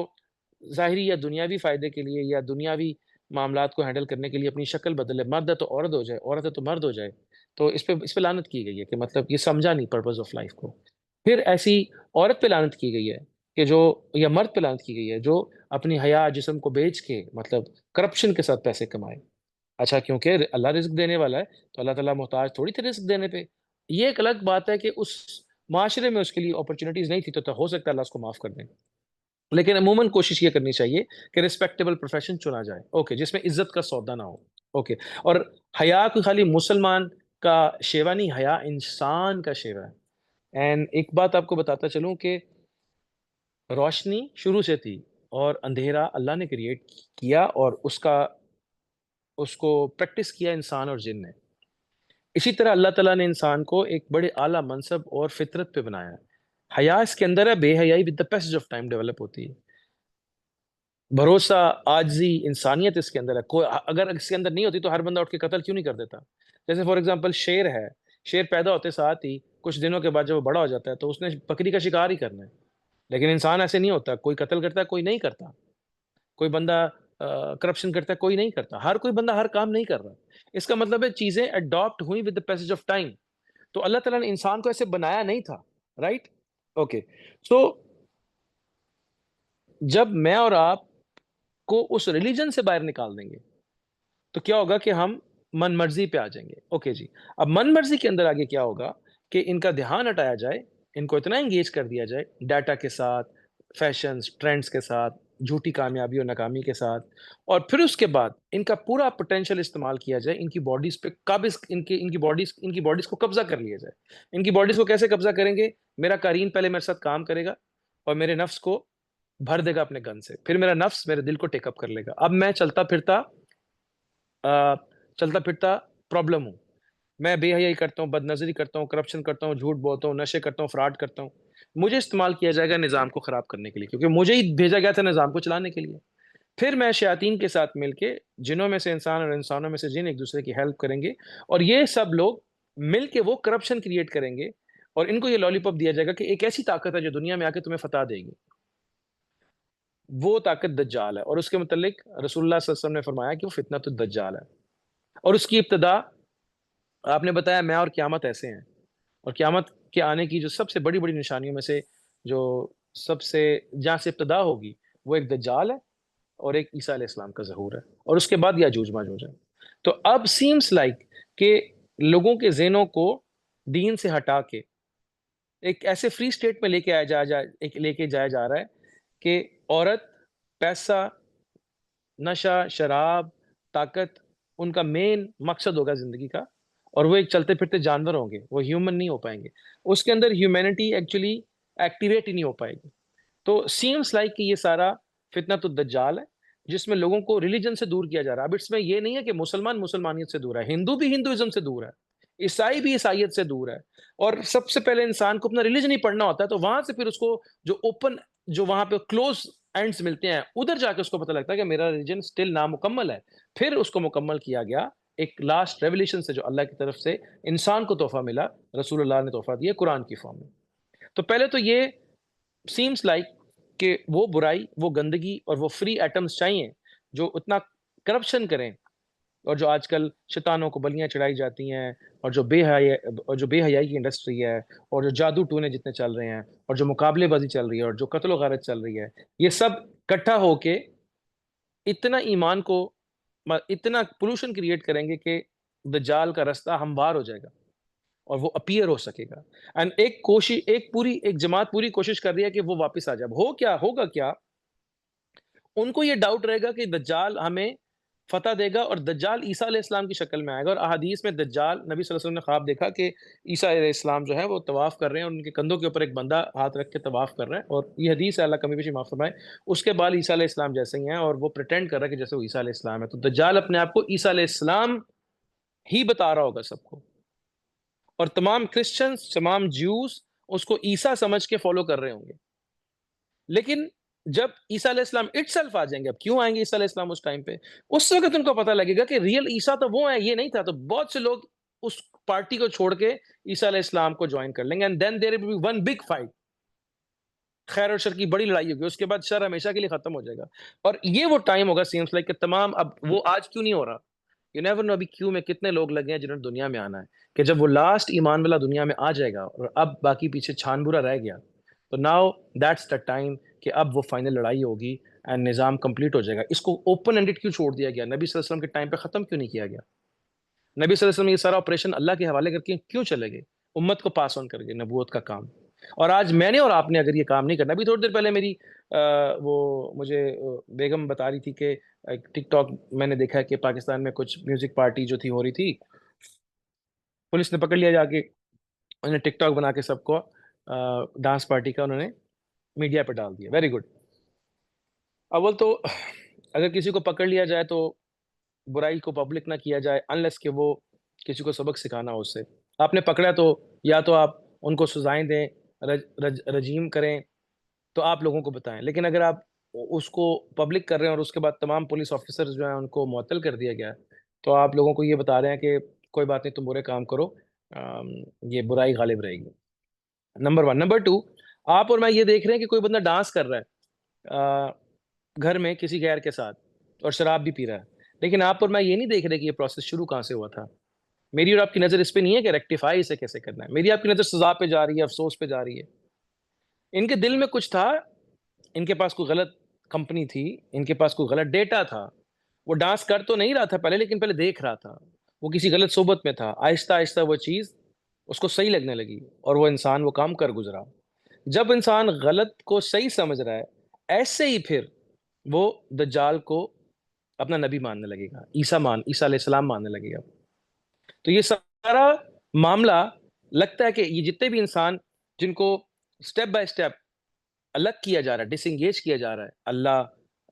ظاہری یا دنیاوی فائدے کے لیے یا دنیاوی معاملات کو ہینڈل کرنے کے لیے اپنی شکل بدلے، مرد ہے تو عورت ہو جائے، عورت ہے تو مرد ہو جائے، تو اس پہ لعنت کی گئی ہے کہ مطلب یہ سمجھا نہیں پرپز آف لائف کو. پھر ایسی عورت پہ لعنت کی گئی ہے کہ جو، یا مرد پہ لعنت کی گئی ہے جو اپنی حیا جسم کو بیچ کے مطلب کرپشن کے ساتھ پیسے کمائے. اچھا کیونکہ اللہ رزق دینے والا ہے تو اللہ تعالیٰ محتاج تھوڑی تھے رزق دینے پہ. یہ ایک الگ بات ہے کہ اس معاشرے میں اس کے لیے اپرچونیٹیز نہیں تھی تو ہو سکتا ہے اللہ اس کو معاف کر دیں، لیکن عموماً کوشش یہ کرنی چاہیے کہ رسپیکٹیبل پروفیشن چنا جائے، اوکے، جس میں عزت کا سودا نہ ہو. اوکے. اور حیا کوئی خالی مسلمان کا شیوا نہیں، حیا انسان کا شیوا ہے. اینڈ ایک بات آپ کو بتاتا چلوں کہ روشنی شروع سے تھی اور اندھیرا اللہ نے کریٹ کیا اور اس کو پریکٹس کیا انسان اور جن نے. اسی طرح اللہ تعالیٰ نے انسان کو ایک بڑے اعلیٰ منصب اور فطرت پہ بنایا ہے. حیا اس کے اندر ہے، بے حیائی with the passage of time develop ہوتی ہے. بھروسہ، عاجزی، انسانیت اس کے اندر ہے. کوئی اگر اس کے اندر نہیں ہوتی تو ہر بندہ اٹھ کے قتل کیوں نہیں کر دیتا؟ جیسے فار ایگزامپل شیر ہے، شیر پیدا ہوتے ساتھ ہی کچھ دنوں کے بعد جب وہ بڑا ہو جاتا ہے تو اس نے بکری کا شکار ہی کرنا ہے. لیکن انسان ایسے نہیں ہوتا، کوئی قتل کرتا ہے کوئی نہیں کرتا، کوئی بندہ کرپشن کرتا ہے کوئی نہیں کرتا، ہر کوئی بندہ ہر کام نہیں کر رہا. اس کا مطلب ہے چیزیں اڈاپٹ ہوئی with the passage of time. تو اللہ تعالیٰ نے انسان کو ایسے بنایا نہیں تھا، رائٹ. اوکے. سو جب میں اور آپ کو اس ریلیجن سے باہر نکال دیں گے تو کیا ہوگا کہ ہم من مرضی پہ آ جائیں گے. اوکے جی. اب من مرضی کے اندر آگے کیا ہوگا کہ ان کا دھیان ہٹایا جائے، ان کو اتنا انگیج کر دیا جائے ڈیٹا کے ساتھ، فیشنز، ٹرینڈز کے ساتھ، جھوٹی کامیابی اور ناکامی کے ساتھ، اور پھر اس کے بعد ان کا پورا پوٹینشیل استعمال کیا جائے، ان کی باڈیز پہ قابض، ان کی باڈیز کو قبضہ کر لیا جائے. ان کی باڈیز کو کیسے قبضہ کریں گے؟ میرا قارین پہلے میرے ساتھ کام کرے گا اور میرے نفس کو بھر دے گا اپنے گن سے، پھر میرا نفس میرے دل کو ٹیک اپ کر لے گا. اب میں چلتا پھرتا پرابلم ہوں، میں بے حیائی کرتا ہوں، بد نظری کرتا ہوں، کرپشن کرتا ہوں، جھوٹ بولتا ہوں، نشے کرتا ہوں، فراڈ کرتا ہوں. مجھے استعمال کیا جائے گا نظام کو خراب کرنے کے لیے، کیونکہ مجھے ہی بھیجا گیا تھا نظام کو چلانے کے لیے. پھر میں شیاطین کے ساتھ مل کے، جنوں میں سے انسان اور انسانوں میں سے جن، ایک دوسرے کی ہیلپ کریں گے، اور یہ سب لوگ مل کے وہ کرپشن کریٹ کریں گے، اور ان کو یہ لالی پاپ دیا جائے گا کہ ایک ایسی طاقت ہے جو دنیا میں آ کے تمہیں فتح دے گی. وہ طاقت دجال ہے، اور اس کے متعلق رسول اللہ صلی اللہ علیہ وسلم نے فرمایا کہ وہ فتنۃ الدجال ہے. اور اس کی ابتدا آپ نے بتایا میں اور قیامت ایسے ہیں، اور قیامت کے آنے کی جو سب سے بڑی بڑی نشانیوں میں سے جو سب سے جہاں سے ابتدا ہوگی وہ ایک دجال ہے اور ایک عیسیٰ علیہ السلام کا ظہور ہے، اور اس کے بعد یاجوج ماجوج ہے. تو اب سیمس لائک کہ لوگوں کے ذہنوں کو دین سے ہٹا کے ایک ایسے فری اسٹیٹ میں لے کے جایا جا رہا ہے کہ عورت، پیسہ، نشہ، شراب، طاقت ان کا مین مقصد ہوگا زندگی کا، اور وہ ایک چلتے پھرتے جانور ہوں گے، وہ ہیومن نہیں ہو پائیں گے. اس کے اندر ہیومینٹی ایکچولی ایکٹیویٹ ہی نہیں ہو پائے گی. تو سیمس لائک کہ یہ سارا فتنۃ الدجال ہے جس میں لوگوں کو ریلیجن سے دور کیا جا رہا ہے. اب اس میں یہ نہیں ہے کہ مسلمان مسلمانیت سے دور ہے، ہندو بھی ہندوازم سے دور ہے، عیسائی بھی عیسائیت سے دور ہے. اور سب سے پہلے انسان کو اپنا ریلیجن ہی پڑھنا ہوتا ہے، تو وہاں سے پھر اس کو جو اوپن، جو وہاں پہ کلوز اینڈز ملتے ہیں، ادھر جا کے اس کو پتہ لگتا ہے کہ میرا ریلیجن سٹل نامکمل ہے. پھر اس کو مکمل کیا گیا ایک لاسٹ ریولیشن سے جو اللہ کی طرف سے انسان کو تحفہ ملا، رسول اللہ نے تحفہ دیا قرآن کی فارم میں. تو پہلے تو یہ سیمس لائک کہ وہ برائی، وہ گندگی اور وہ فری ایٹمز چاہیے جو اتنا کرپشن کریں، اور جو آج کل شیطانوں کو بلیاں چڑھائی جاتی ہیں، اور جو بے حیائی کی انڈسٹری ہے، اور جو جادو ٹونے جتنے چل رہے ہیں، اور جو مقابلے بازی چل رہی ہے، اور جو قتل و غارت چل رہی ہے، یہ سب اکٹھا ہو کے اتنا ایمان کو، اتنا پولوشن کریٹ کریں گے کہ دجال کا رستہ ہموار ہو جائے گا اور وہ اپیئر ہو سکے گا. اینڈ ایک جماعت پوری کوشش کر رہی ہے کہ وہ واپس آ جائے. ہوگا کیا ان کو یہ ڈاؤٹ رہے گا کہ دجال ہمیں فتح دے گا اور دجال عیسیٰ علیہ السلام کی شکل میں آئے گا. اور احادیث میں دجال نبی صلی اللہ علیہ وسلم نے خواب دیکھا کہ عیسیٰ علیہ السلام جو ہے وہ طواف کر رہے ہیں اور ان کے کندھوں کے اوپر ایک بندہ ہاتھ رکھ کے طواف کر رہا ہے, اور یہ حدیث ہے, اللہ کمی بیشی معاف فرمائے. اس کے بال عیسیٰ علیہ السلام جیسے ہی ہیں اور وہ پریٹینڈ کر رہا ہے کہ جیسے وہ عیسیٰ علیہ السلام ہے. تو دجال اپنے آپ کو عیسیٰ علیہ السلام ہی بتا رہا ہوگا سب کو, اور تمام کرسچنز, تمام جیوز اس کو عیسیٰ سمجھ کے فالو کر رہے ہوں گے. لیکن جب عیسیٰ علیہ السلام اٹ سیلف آ جائیں گے, اب کیوں آئیں گے عیسیٰ علیہ السلام اس ٹائم پہ, اس وقت ان کو پتہ لگے گا کہ ریئل عیسیٰ تو وہ ہے, یہ نہیں تھا. تو بہت سے لوگ اس پارٹی کو چھوڑ کے عیسیٰ علیہ السلام کو جوائن کر لیں گے, and then there will be one big fight. خیر اور شر کی بڑی لڑائی ہوگی, اس کے بعد شر ہمیشہ کے لیے ختم ہو جائے گا. اور یہ وہ ٹائم ہوگا سیمس لائک کہ تمام, اب وہ آج کیوں نہیں ہو رہا, یو نیور نو ابھی کیوں میں کتنے لوگ لگے ہیں جنہوں نے دنیا میں آنا ہے, کہ جب وہ لاسٹ ایمان والا دنیا میں آ جائے گا اور اب باقی پیچھے چھان برا رہ گیا, تو ناؤ دیٹس دا ٹائم کہ اب وہ فائنل لڑائی ہوگی اینڈ نظام کمپلیٹ ہو جائے گا. اس کو اوپن اینڈڈ کیوں چھوڑ دیا گیا, نبی صلی اللہ علیہ وسلم کے ٹائم پہ ختم کیوں نہیں کیا گیا؟ نبی صلی اللہ علیہ وسلم یہ سارا آپریشن اللہ کے حوالے کر کے کیوں چلے گئے, امت کو پاس آن کر گئے نبوت کا کام. اور آج میں نے اور آپ نے اگر یہ کام نہیں کرنا, ابھی تھوڑی دیر پہلے میری وہ مجھے بیگم بتا رہی تھی کہ ٹک ٹاک میں نے دیکھا کہ پاکستان میں کچھ میوزک پارٹی جو تھی ہو رہی تھی, پولیس نے پکڑ لیا جا کے, انہوں نے ٹک ٹاک بنا کے سب کو ڈانس پارٹی کا انہوں نے میڈیا پہ ڈال دیا. Very good. اول تو اگر کسی کو پکڑ لیا جائے تو برائی کو پبلک نہ کیا جائے انلیس کہ وہ کسی کو سبق سکھانا ہو. اس سے آپ نے پکڑا تو یا تو آپ ان کو سزائیں دیں, رجیم کریں, تو آپ لوگوں کو بتائیں. لیکن اگر آپ اس کو پبلک کر رہے ہیں اور اس کے بعد تمام پولیس آفیسرز جو ہیں ان کو معطل کر دیا گیا, تو آپ لوگوں کو یہ بتا رہے ہیں کہ کوئی بات نہیں, تم برے کام کرو, یہ برائی غالب رہے گی. نمبر 1. نمبر 2, آپ اور میں یہ دیکھ رہے ہیں کہ کوئی بندہ ڈانس کر رہا ہے گھر میں کسی غیر کے ساتھ اور شراب بھی پی رہا ہے, لیکن آپ اور میں یہ نہیں دیکھ رہے کہ یہ پروسیس شروع کہاں سے ہوا تھا. میری اور آپ کی نظر اس پہ نہیں ہے کہ ریکٹیفائی اسے کیسے کرنا ہے, میری آپ کی نظر سزا پہ جا رہی ہے, افسوس پہ جا رہی ہے. ان کے دل میں کچھ تھا, ان کے پاس کوئی غلط کمپنی تھی, ان کے پاس کوئی غلط ڈیٹا تھا. وہ ڈانس کر تو نہیں رہا تھا پہلے, لیکن پہلے دیکھ رہا تھا, وہ کسی غلط صحبت میں تھا. آہستہ آہستہ وہ چیز اس کو صحیح لگنے لگی اور وہ انسان وہ کام کر گزرا. جب انسان غلط کو صحیح سمجھ رہا ہے, ایسے ہی پھر وہ دجال کو اپنا نبی ماننے لگے گا, عیسیٰ علیہ السلام ماننے لگے گا. تو یہ سارا معاملہ لگتا ہے کہ یہ جتنے بھی انسان جن کو سٹیپ بائی سٹیپ الگ کیا جا رہا ہے, ڈس انگیج کیا جا رہا ہے, اللہ,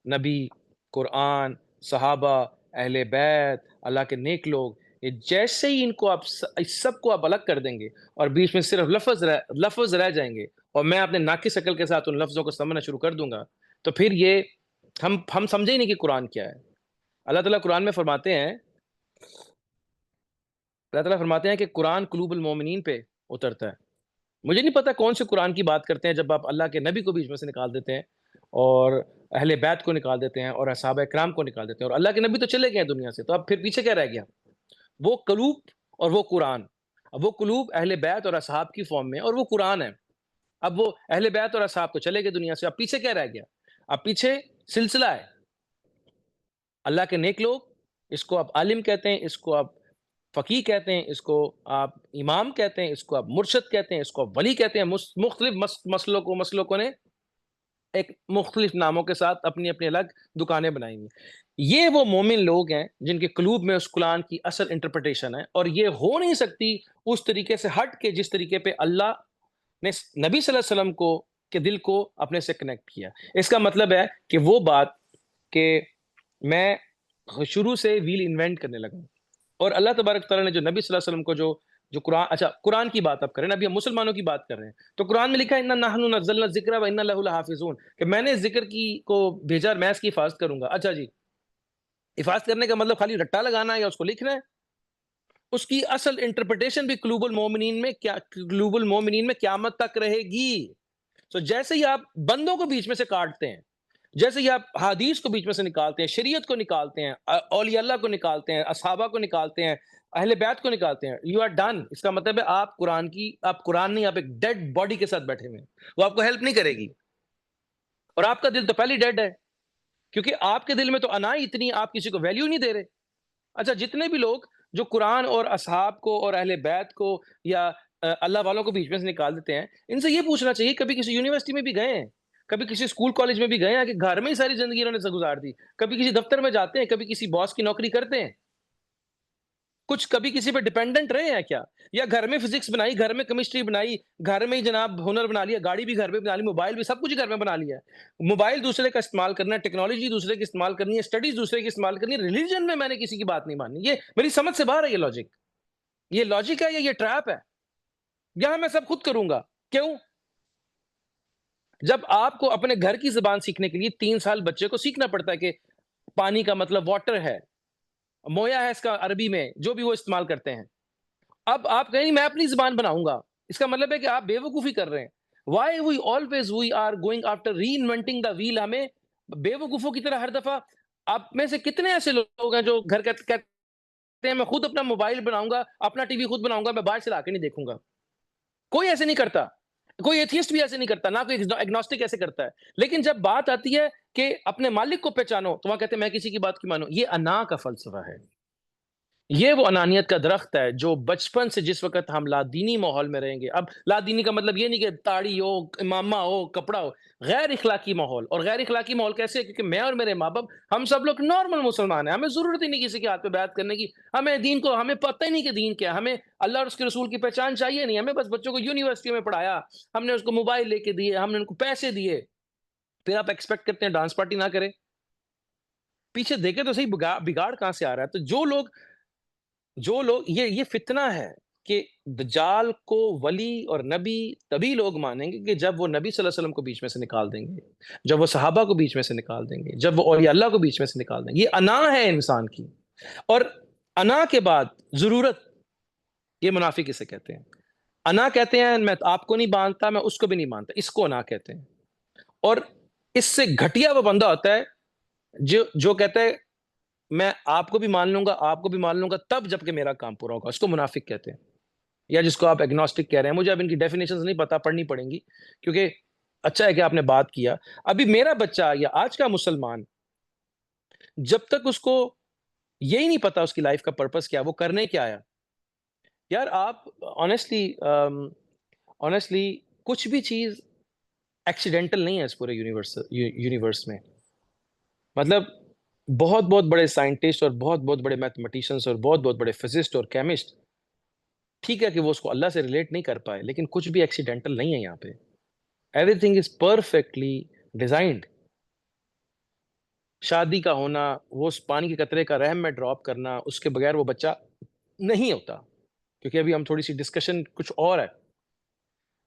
نبی, قرآن, صحابہ, اہل بیت, اللہ کے نیک لوگ, یہ جیسے ہی ان کو آپ سب کو آپ الگ کر دیں گے اور بیچ میں صرف لفظ رہ جائیں گے اور میں اپنے ناقص عقل کے ساتھ ان لفظوں کو سمجھنا شروع کر دوں گا, تو پھر یہ ہم سمجھے ہی نہیں کہ قرآن کیا ہے. اللہ تعالیٰ قرآن میں فرماتے ہیں, اللہ تعالیٰ فرماتے ہیں کہ قرآن قلوب المومنین پہ اترتا ہے. مجھے نہیں پتا کون سے قرآن کی بات کرتے ہیں جب آپ اللہ کے نبی کو بیچ میں سے نکال دیتے ہیں اور اہل بیت کو نکال دیتے ہیں اور اصحابہ کرام کو نکال دیتے ہیں, اور اللہ کے نبی تو چلے گئے دنیا سے, تو اب پھر پیچھے کیا رہ گیا؟ وہ قلوب اور وہ قرآن. اب وہ قلوب اہل بیت اور اصحاب کی فارم میں, اور وہ قرآن ہے. اب وہ اہل بیت اور اصحاب تو چلے گئے دنیا سے, اب پیچھے کیا رہ گیا؟ اب پیچھے سلسلہ ہے, اللہ کے نیک لوگ, اس کو آپ عالم کہتے ہیں, اس کو آپ فقیہ کہتے ہیں, اس کو آپ امام کہتے ہیں, اس کو آپ مرشد کہتے ہیں, اس کو آپ ولی کہتے ہیں. مختلف مسلکوں نے ایک مختلف ناموں کے ساتھ اپنی اپنی الگ دکانیں بنائی ہوئی. یہ وہ مومن لوگ ہیں جن کے قلوب میں اس قرآن کی اصل انٹرپریٹیشن ہے, اور یہ ہو نہیں سکتی اس طریقے سے ہٹ کے جس طریقے پہ اللہ نے نبی صلی اللہ علیہ وسلم کو کے دل کو اپنے سے کنیکٹ کیا. اس کا مطلب ہے کہ وہ بات کہ میں شروع سے ویل انوینٹ کرنے لگا, اور اللہ تبارک تعالیٰ نے جو نبی صلی اللہ علیہ وسلم کو جو قرآن, اچھا قرآن کی بات آپ کریں, ابھی ہم مسلمانوں کی بات کر رہے ہیں, تو قرآن میں لکھا ہے اِنَّا نَحْنُ نَزَّلْنَا الذِّکْرَ وَإِنَّا لَهُ لَحَافِظُونَ, کہ میں نے ذکر کی کو بھیجا, میں اس کی حفاظت کروں گا. اچھا جی, حفاظت کرنے کا مطلب خالی رٹا لگانا ہے یا اس کو لکھنا ہے؟ اس کی اصل انٹرپریٹیشن بھی قلوب المومنین میں قیامت تک رہے گی. تو جیسے ہی آپ بندوں کو بیچ میں سے کاٹتے ہیں, جیسے ہی آپ حدیث کو بیچ میں سے نکالتے ہیں, شریعت کو نکالتے ہیں, اولیاء اللہ کو نکالتے ہیں, اصحابہ کو نکالتے ہیں, اہل بیت کو نکالتے ہیں, یو آر ڈن. اس کا مطلب ہے آپ قرآن نہیں, آپ ایک ڈیڈ باڈی کے ساتھ بیٹھے ہوئے ہیں, وہ آپ کو ہیلپ نہیں کرے گی. اور آپ کا دل تو پہلے ڈیڈ ہے, کیونکہ آپ کے دل میں تو انا اتنی, آپ کسی کو ویلیو نہیں دے رہے. اچھا, جتنے بھی لوگ جو قرآن اور اصحاب کو اور اہل بیت کو یا اللہ والوں کو بیچ میں سے نکال دیتے ہیں, ان سے یہ پوچھنا چاہیے کبھی کسی یونیورسٹی میں بھی گئے ہیں کبھی کسی اسکول کالج میں بھی گئے ہیں کہ گھر میں ہی ساری زندگی انہوں نے گزار دی. کبھی کسی دفتر میں جاتے ہیں, کبھی کسی باس کی نوکری کرتے ہیں, کچھ کبھی کسی پہ ڈیپینڈنٹ رہے ہیں کیا؟ یا گھر میں فزکس بنائی, گھر میں کیمسٹری بنائی, گھر میں ہی جناب ہنر بنا لیا, گاڑی بھی گھر میں بنا لی, موبائل بھی, سب کچھ گھر میں بنا لیا ہے. موبائل دوسرے کا استعمال کرنا ہے, ٹیکنالوجی دوسرے کی استعمال کرنی ہے, اسٹڈیز دوسرے کی استعمال کرنی ہے. ریلیجن میں میں نے کسی کی بات نہیں ماننی. یہ میری سمجھ سے باہر ہے. یہ لاجک ہے یا یہ ٹریپ ہے؟ یہاں میں سب خود کروں گا. کیوں؟ جب آپ کو اپنے گھر کی زبان سیکھنے کے لیے 3 سال بچے کو سیکھنا پڑتا ہے کہ پانی کا مطلب واٹر ہے, مویا ہے اس کا عربی میں, جو بھی وہ استعمال کرتے ہیں. اب آپ کہیں میں اپنی زبان بناؤں گا, اس کا مطلب ہے کہ آپ بے وقوفی کر رہے ہیں. Why we always we are going after reinventing the wheel. ہمیں بے وقوفوں کی طرح ہر دفعہ. آپ میں سے کتنے ایسے لوگ ہیں جو گھر کہتے ہیں میں خود اپنا موبائل بناؤں گا, اپنا ٹی وی خود بناؤں گا, میں باہر سے لا کے نہیں دیکھوں گا. کوئی ایسے نہیں کرتا, کوئی ایتھیسٹ بھی ایسے نہیں کرتا, نہ کوئی ایگنوسٹک ایسے کرتا ہے. لیکن جب بات آتی ہے کہ اپنے مالک کو پہچانو تو وہاں کہتے ہیں میں کسی کی بات کی مانوں. یہ انا کا فلسفہ ہے. یہ وہ انانیت کا درخت ہے جو بچپن سے جس وقت ہم لادینی ماحول میں رہیں گے. اب لادینی کا مطلب یہ نہیں کہ تاڑی ہو, امامہ ہو, کپڑا ہو. غیر اخلاقی ماحول. اور غیر اخلاقی ماحول کیسے ہے؟ کیونکہ میں اور میرے ماں باپ ہم سب لوگ نارمل مسلمان ہیں, ہمیں ضرورت ہی نہیں کسی کے ہاتھ پہ بیعت کرنے کی. ہمیں دین کو, ہمیں پتہ ہی نہیں کہ دین کیا ہے, ہمیں اللہ اور اس کے رسول کی پہچان چاہیے نہیں. ہمیں بس بچوں کو یونیورسٹی میں پڑھایا, ہم نے اس کو موبائل لے کے دیے, ہم نے ان کو پیسے دیے. پھر آپ ایکسپیکٹ کرتے ہیں ڈانس پارٹی نہ کرے. پیچھے دیکھیں تو صحیح بگاڑ کہاں سے آ رہا ہے. تو جو لوگ یہ فتنہ ہے کہ دجال کو ولی اور نبی تبھی لوگ مانیں گے کہ جب وہ نبی صلی اللہ علیہ وسلم کو بیچ میں سے نکال دیں گے, جب وہ صحابہ کو بیچ میں سے نکال دیں گے, جب وہ اولیاء اللہ کو بیچ میں سے نکال دیں گے. یہ انا ہے انسان کی. اور انا کے بعد ضرورت, یہ منافق اسے کہتے ہیں. انا کہتے ہیں میں آپ کو نہیں مانتا, میں اس کو بھی نہیں مانتا, اس کو انا کہتے ہیں. اور اس سے گھٹیا وہ بندہ ہوتا ہے جو کہتا ہے میں آپ کو بھی مان لوں گا, آپ کو بھی مان لوں گا, تب جب کہ میرا کام پورا ہوگا. اس کو منافق کہتے ہیں, یا جس کو آپ ایگنوسٹک کہہ رہے ہیں. مجھے اب ان کی ڈیفینیشنز نہیں پتا, پڑھنی پڑیں گی, کیونکہ اچھا ہے کہ آپ نے بات کیا. ابھی میرا بچہ یا آج کا مسلمان جب تک اس کو یہی نہیں پتا اس کی لائف کا پرپس کیا, وہ کرنے کیا آیا. یار آپ آنیسٹلی کچھ بھی چیز ایکسیڈنٹل نہیں ہے اس پورے یونیورس میں. مطلب بہت بہت بڑے سائنٹسٹ اور بہت بہت بڑے میتھمیٹیشینس اور بہت بہت بڑے فزسٹ اور کیمسٹ, ٹھیک ہے کہ وہ اس کو اللہ سے ریلیٹ نہیں کر پائے, لیکن کچھ بھی ایکسیڈنٹل نہیں ہے یہاں پہ. Every thing is perfectly designed. شادی کا ہونا, وہ اس پانی کے قطرے کا رحم میں ڈراپ کرنا, اس کے بغیر وہ بچہ نہیں ہوتا. کیونکہ ابھی ہم تھوڑی سی ڈسکشن کچھ اور ہے.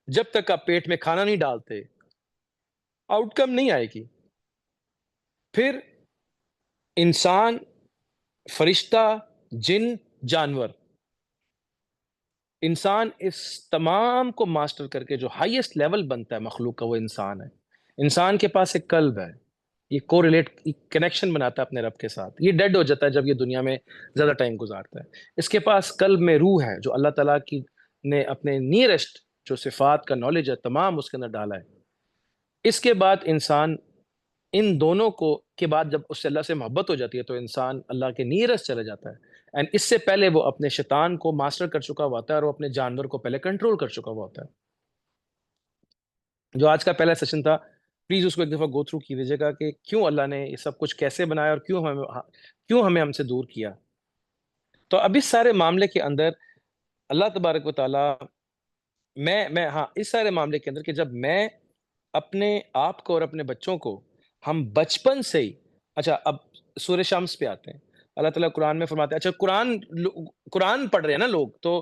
جب تک آپ پیٹ میں کھانا نہیں ڈالتے آؤٹ کم نہیں آئے گی. پھر انسان, فرشتہ, جن, جانور, انسان اس تمام کو ماسٹر کر کے جو ہائیسٹ لیول بنتا ہے مخلوق کا, وہ انسان ہے. انسان کے پاس ایک قلب ہے, یہ کوریلیٹ کنیکشن بناتا ہے اپنے رب کے ساتھ. یہ ڈیڈ ہو جاتا ہے جب یہ دنیا میں زیادہ ٹائم گزارتا ہے. اس کے پاس قلب میں روح ہے جو اللہ تعالیٰ کی نے اپنے نیرسٹ جو صفات کا نالج ہے تمام اس کے اندر ڈالا ہے. اس کے بعد انسان ان دونوں کو کے بعد جب اس سے اللہ سے محبت ہو جاتی ہے تو انسان اللہ کے نیرسٹ چلا جاتا ہے. اینڈ اس سے پہلے وہ اپنے شیطان کو ماسٹر کر چکا ہوا ہوتا ہے, اور وہ اپنے جانور کو پہلے کنٹرول کر چکا ہوا ہوتا ہے. جو آج کا پہلا سیشن تھا, پلیز اس کو ایک دفعہ گو تھرو کیجیے گا کہ کیوں اللہ نے یہ سب کچھ کیسے بنایا اور کیوں ہمیں ہم سے دور کیا. تو اب اس سارے معاملے کے اندر اللہ تبارک و تعالیٰ, میں ہاں اس سارے معاملے کے اندر کہ جب میں اپنے آپ کو اور اپنے بچوں کو ہم بچپن سے ہی, اچھا اب سورہ شمس پہ آتے ہیں. اللہ تعالیٰ قرآن میں فرماتے ہیں, اچھا قرآن پڑھ رہے ہیں نا لوگ, تو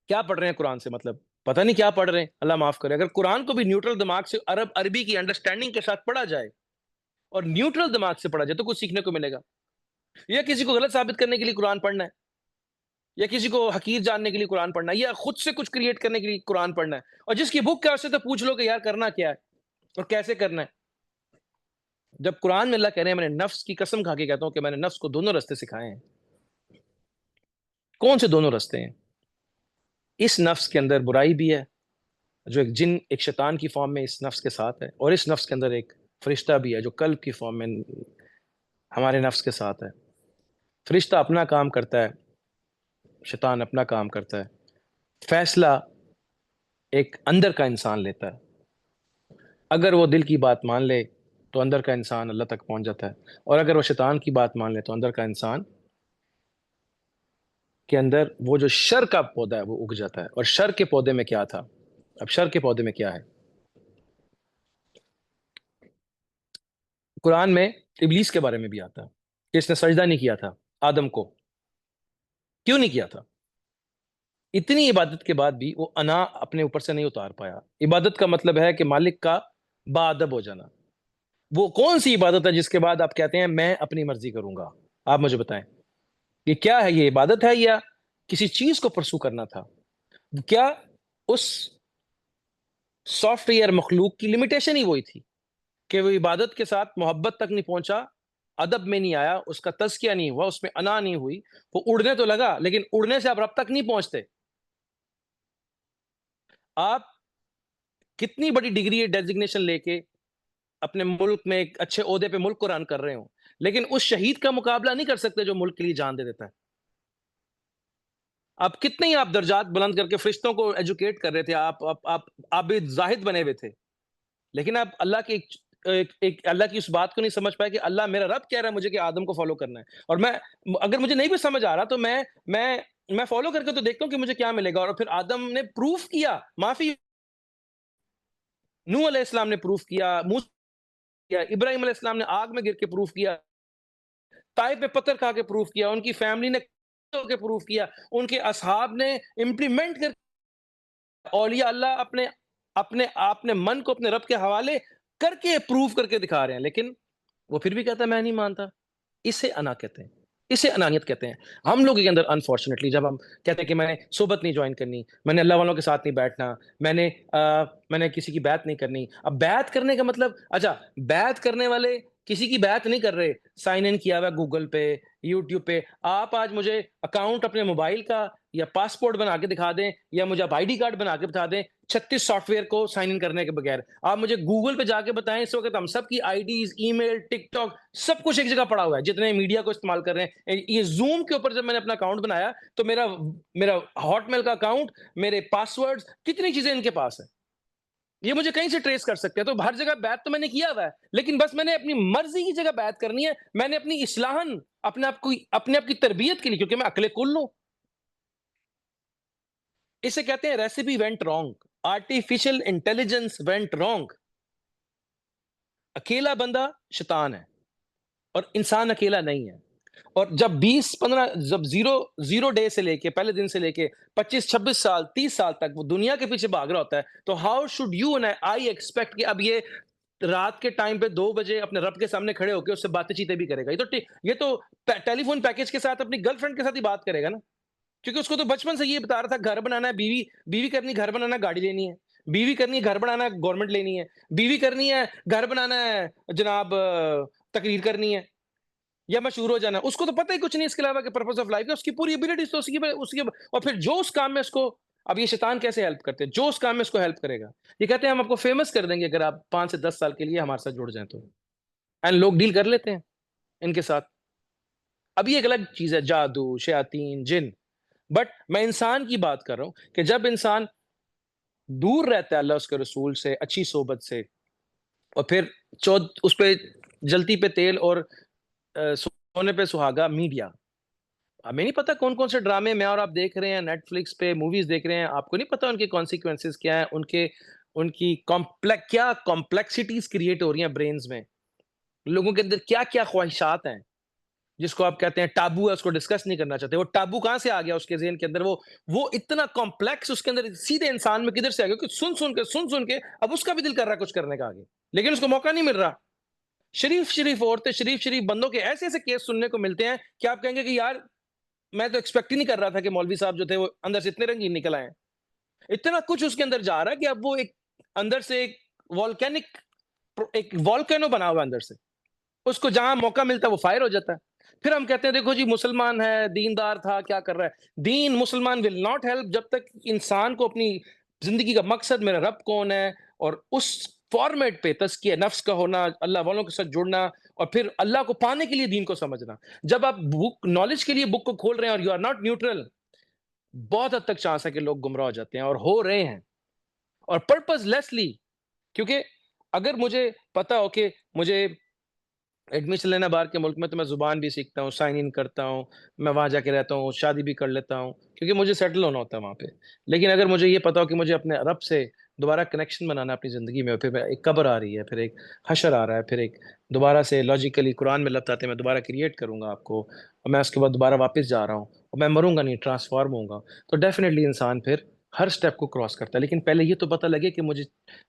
کیا پڑھ رہے ہیں قرآن سے, مطلب پتہ نہیں کیا پڑھ رہے ہیں, اللہ معاف کرے. اگر قرآن کو بھی نیوٹرل دماغ سے عربی کی انڈرسٹینڈنگ کے ساتھ پڑھا جائے اور نیوٹرل دماغ سے پڑھا جائے تو کچھ سیکھنے کو ملے گا. یا کسی کو غلط ثابت کرنے کے لیے قرآن پڑھنا ہے, یا کسی کو حقیر جاننے کے لیے قرآن پڑھنا ہے, یا خود سے کچھ کریٹ کرنے کے لیے قرآن پڑھنا ہے, اور جس کی بک کیا اس سے تو پوچھ لو کہ یار کرنا کیا ہے اور کیسے کرنا ہے. جب قرآن میں اللہ کہہ رہے ہیں, میں نے نفس کی قسم کھا کے کہتا ہوں کہ میں نے نفس کو دونوں راستے سکھائے ہیں. کون سے دونوں راستے ہیں؟ اس نفس کے اندر برائی بھی ہے جو ایک جن, ایک شیطان کی فارم میں اس نفس کے ساتھ ہے, اور اس نفس کے اندر ایک فرشتہ بھی ہے جو قلب کی فارم میں ہمارے نفس کے ساتھ ہے. فرشتہ اپنا کام کرتا ہے, شیطان اپنا کام کرتا ہے. فیصلہ ایک اندر کا انسان لیتا ہے. اگر وہ دل کی بات مان لے تو اندر کا انسان اللہ تک پہنچ جاتا ہے، اور اگر وہ شیطان کی بات مان لے تو اندر کا انسان کے اندر وہ جو شر کا پودا ہے وہ اگ جاتا ہے. اور شر کے پودے میں کیا تھا؟ اب شر کے پودے میں کیا ہے؟ قرآن میں ابلیس کے بارے میں بھی آتا ہے کہ اس نے سجدہ نہیں کیا تھا آدم کو. کیوں نہیں کیا تھا؟ اتنی عبادت کے بعد بھی وہ انا اپنے اوپر سے نہیں اتار پایا. عبادت کا مطلب ہے کہ مالک کا باادب ہو جانا. وہ کون سی عبادت ہے جس کے بعد آپ کہتے ہیں میں اپنی مرضی کروں گا؟ آپ مجھے بتائیں یہ کیا ہے؟ یہ عبادت ہے یا کسی چیز کو پرسو کرنا تھا؟ کیا اس سافٹ ویئر مخلوق کی لمیٹیشن ہی وہی تھی کہ وہ عبادت کے ساتھ محبت تک نہیں پہنچا، ادب میں نہیں آیا، اس کا تزکیہ نہیں ہوا، اس میں انا نہیں ہوئی. وہ اڑنے تو لگا لیکن اڑنے سے آپ رب تک نہیں پہنچتے. آپ کتنی بڑی ڈگری ڈیزگنیشن لے کے اپنے ملک میں ایک اچھے عہدے پہ ملک کو رن کر رہے ہوں، لیکن اس شہید کا مقابلہ نہیں کر سکتے جو ملک کے لیے جان دے دیتا ہے. آپ کتنے ہی آپ درجات بلند کر کے فرشتوں کو ایجوکیٹ کر رہے تھے، آپ بھی زاہد بنے ہوئے تھے، لیکن آپ اللہ کی اللہ کی اس بات کو نہیں سمجھ پائے کہ اللہ میرا رب کہہ رہا ہے مجھے کہ آدم کو فالو کرنا ہے، اور میں اگر مجھے نہیں بھی سمجھ آ رہا تو میں فالو کر کے تو دیکھتا ہوں کہ مجھے کیا ملے گا. اور پھر آدم نے پروف کیا، معافی نوح علیہ السلام نے پروف کیا، موسیٰ کیا، ابراہیم علیہ السلام نے آگ میں گر کے پروف کیا، طائف پہ پتھر کھا کے پروف کیا، ان کی فیملی نے کے پروف کیا، ان کے اصحاب نے امپلیمنٹ کر. اولیاء اللہ اپنے من کو اپنے رب کے حوالے کر کے پروف کر کے دکھا رہے ہیں، لیکن وہ پھر بھی کہتا ہے میں نہیں مانتا. اسے انا کہتے ہیں، اسے انانیت کہتے ہیں. ہم لوگوں کے اندر انفارچونیٹلی جب ہم کہتے ہیں کہ میں نے صحبت نہیں جوائن کرنی، میں نے اللہ والوں کے ساتھ نہیں بیٹھنا، میں نے کسی کی بیعت نہیں کرنی. اب بیعت کرنے کا مطلب، اچھا بیعت کرنے والے کسی کی بیعت نہیں کر رہے، سائن ان کیا ہوا گوگل پہ، یوٹیوب پہ. آپ آج مجھے اکاؤنٹ اپنے موبائل کا یا پاسپورٹ بنا کے دکھا دیں، یا مجھے آئی ڈی کارڈ بنا کے بتا دیں 36 سافٹ ویئر کو سائن ان کرنے کے بغیر. آپ مجھے گوگل پہ جا کے بتائیں، اس وقت ہم سب کی آئی ڈیز، ای میل، ٹک ٹاک، سب کچھ ایک جگہ پڑا ہوا ہے جتنے میڈیا کو استعمال کر رہے ہیں. یہ زوم کے اوپر جب میں نے اپنا اکاؤنٹ بنایا تو میرا ہاٹ میل کا اکاؤنٹ، میرے پاسورڈ، کتنی چیزیں ان کے پاس ہیں، یہ مجھے کہیں سے ٹریس کر سکتے ہیں. تو ہر جگہ بیعت تو میں نے کیا ہوا ہے، لیکن بس میں نے اپنی مرضی کی جگہ بیعت کرنی ہے. میں نے اپنی اصلاحاً اپنے آپ کی تربیت کے لیے، کیونکہ میں عقل کل ہوں. اسے کہتے ہیں recipe went wrong, artificial intelligence went wrong. اکیلا بندہ شیطان ہے اور انسان اکیلا نہیں ہے. اور جب 20-15 جب زیرو ڈے سے لے کے پہلے دن سے لے کے 25-26 سال 30 سال تک وہ دنیا کے پیچھے بھاگ رہا ہوتا ہے، تو how should you and I expect کہ اب یہ رات کے ٹائم پہ 2 بجے اپنے رب کے سامنے کھڑے ہو کے اس سے باتیں چیتیں بھی کرے گا؟ یہ تو ٹیلی فون پیکج کے ساتھ اپنی گرل فرینڈ کے ساتھ ہی بات کرے گا نا، کیونکہ اس کو تو بچپن سے یہ بتا رہا تھا گھر بنانا ہے، بیوی کرنی، گھر بنانا، گاڑی لینی ہے، بیوی کرنی ہے، گھر بنانا ہے، گورنمنٹ لینی ہے، بیوی کرنی ہے، گھر بنانا ہے، جناب تقریر کرنی ہے یا مشہور ہو جانا. اس کو تو پتہ ہی کچھ نہیں اس کے علاوہ کہ پرپز آف لائف ہے. اس کی پوری ابیلٹیز تو اس کی اور پھر جو اس کام میں اس کو، اب یہ شیطان کیسے ہیلپ کرتے ہیں؟ جو اس کام میں اس کو ہیلپ کرے گا، یہ کہتے ہیں ہم آپ کو فیمس کر دیں گے اگر آپ 5 سے 10 سال کے لیے ہمارے ساتھ جڑ جائیں تو. اینڈ لوگ ڈیل کر لیتے ہیں ان کے ساتھ. اب یہ ایک الگ چیز ہے، جادو، شیاطین، جن. بٹ میں انسان کی بات کر رہا ہوں کہ جب انسان دور رہتا ہے اللہ اس کے رسول سے، اچھی صحبت سے، اور پھر اس پہ جلتی پہ تیل اور سونے پہ سہاگا میڈیا. ہمیں نہیں پتا کون کون سے ڈرامے میں اور آپ دیکھ رہے ہیں، نیٹ فلکس پہ موویز دیکھ رہے ہیں، آپ کو نہیں پتا ان کے کانسیکوینسز کیا ہیں، ان کی کیا کمپلیکسٹیز کریٹ ہو رہی ہیں برینز میں، لوگوں کے اندر کیا کیا خواہشات ہیں جس کو آپ کہتے ہیں ٹابو ہے، اس کو ڈسکس نہیں کرنا چاہتے. وہ ٹابو کہاں سے آ گیا اس کے ذہن کے اندر؟ وہ اتنا کمپلیکس اس کے اندر سیدھے انسان میں کدھر سے آ گیا کہ سن کے اب اس کا بھی دل کر رہا ہے کچھ کرنے کا آگے، لیکن اس کو موقع نہیں مل رہا. شریف عورتیں، شریف بندوں کے ایسے ایسے کیس سننے کو ملتے ہیں کہ آپ کہیں گے کہ یار میں تو ایکسپیکٹ ہی نہیں کر رہا تھا کہ مولوی صاحب جو تھے وہ اندر سے اتنے رنگین نکل آئے. اتنا کچھ اس کے اندر جا رہا ہے کہ اب وہ ایک اندر سے ایک والکینو بنا ہوا اندر سے، اس کو جہاں موقع ملتا ہے وہ فائر ہو جاتا ہے. پھر ہم کہتے ہیں دیکھو جی مسلمان ہے، دیندار تھا، کیا کر رہا ہے. دین مسلمان ول ناٹ ہیلپ جب تک انسان کو اپنی زندگی کا مقصد میرا رب کون ہے اور اس فارمیٹ پہ تزکیہ نفس کا ہونا، اللہ والوں کے ساتھ جڑنا، اور پھر اللہ کو پانے کے لیے دین کو سمجھنا. جب آپ نالج کے لیے بک کو کھول رہے ہیں اور یو آر ناٹ نیوٹرل، بہت حد تک چانس ہے کہ لوگ گمراہ ہو جاتے ہیں اور ہو رہے ہیں. اور پرپز لیسلی. کیونکہ اگر مجھے پتا ہو کہ مجھے ایڈمیشن لینا باہر کے ملک میں تو میں زبان بھی سیکھتا ہوں, سائن ان کرتا ہوں, میں وہاں جا کے رہتا ہوں, شادی بھی کر لیتا ہوں کیونکہ مجھے سیٹل ہونا ہوتا ہے وہاں پہ. لیکن اگر مجھے یہ پتا ہو کہ مجھے اپنے رب سے دوبارہ کنیکشن بنانا اپنی زندگی میں, پھر ایک قبر آ رہی ہے, پھر ایک حشر آ رہا ہے, پھر ایک دوبارہ سے لاجیکلی قرآن میں لفظ آتے ہیں میں دوبارہ کریٹ کروں گا آپ کو, اور میں اس کے بعد دوبارہ واپس جا رہا ہوں, اور میں مروں گا نہیں, ٹرانسفارم ہوں گا, تو ڈیفینیٹلی انسان پھر ہر سٹیپ کو کراس کرتا ہے. لیکن پہلے یہ تو پتہ لگے کہ مجھے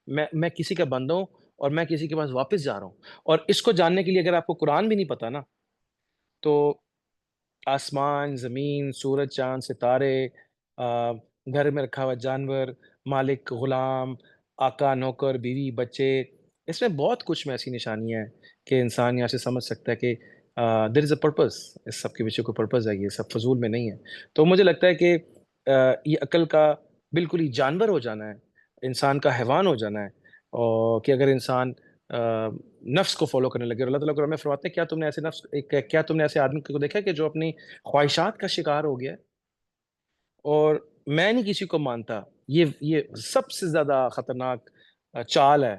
میں کسی کا بندہ ہوں اور میں کسی کے پاس واپس جا رہا ہوں. اور اس کو جاننے کے لیے اگر آپ کو قرآن بھی نہیں پتا نا, تو آسمان, زمین, سورج, چاند, ستارے, گھر میں رکھا ہوا جانور, مالک, غلام, آقا, نوکر, بیوی, بچے, اس میں بہت کچھ میں ایسی نشانیاں ہیں کہ انسان یہاں سے سمجھ سکتا ہے کہ دیر از اے پرپز, اس سب کے پیچھے کوئی پرپز ہے, یہ سب فضول میں نہیں ہے. تو مجھے لگتا ہے کہ یہ عقل کا بالکل ہی جانور ہو جانا ہے, انسان کا حیوان ہو جانا ہے, اور کہ اگر انسان نفس کو فالو کرنے لگے. اور اللہ تعالیٰ قرآن میں فرماتے ہیں کیا تم نے ایسے نفس, کیا تم نے ایسے آدمی کو دیکھا کہ جو اپنی خواہشات کا شکار ہو گیا, اور میں نہیں کسی کو مانتا. یہ سب سے زیادہ خطرناک چال ہے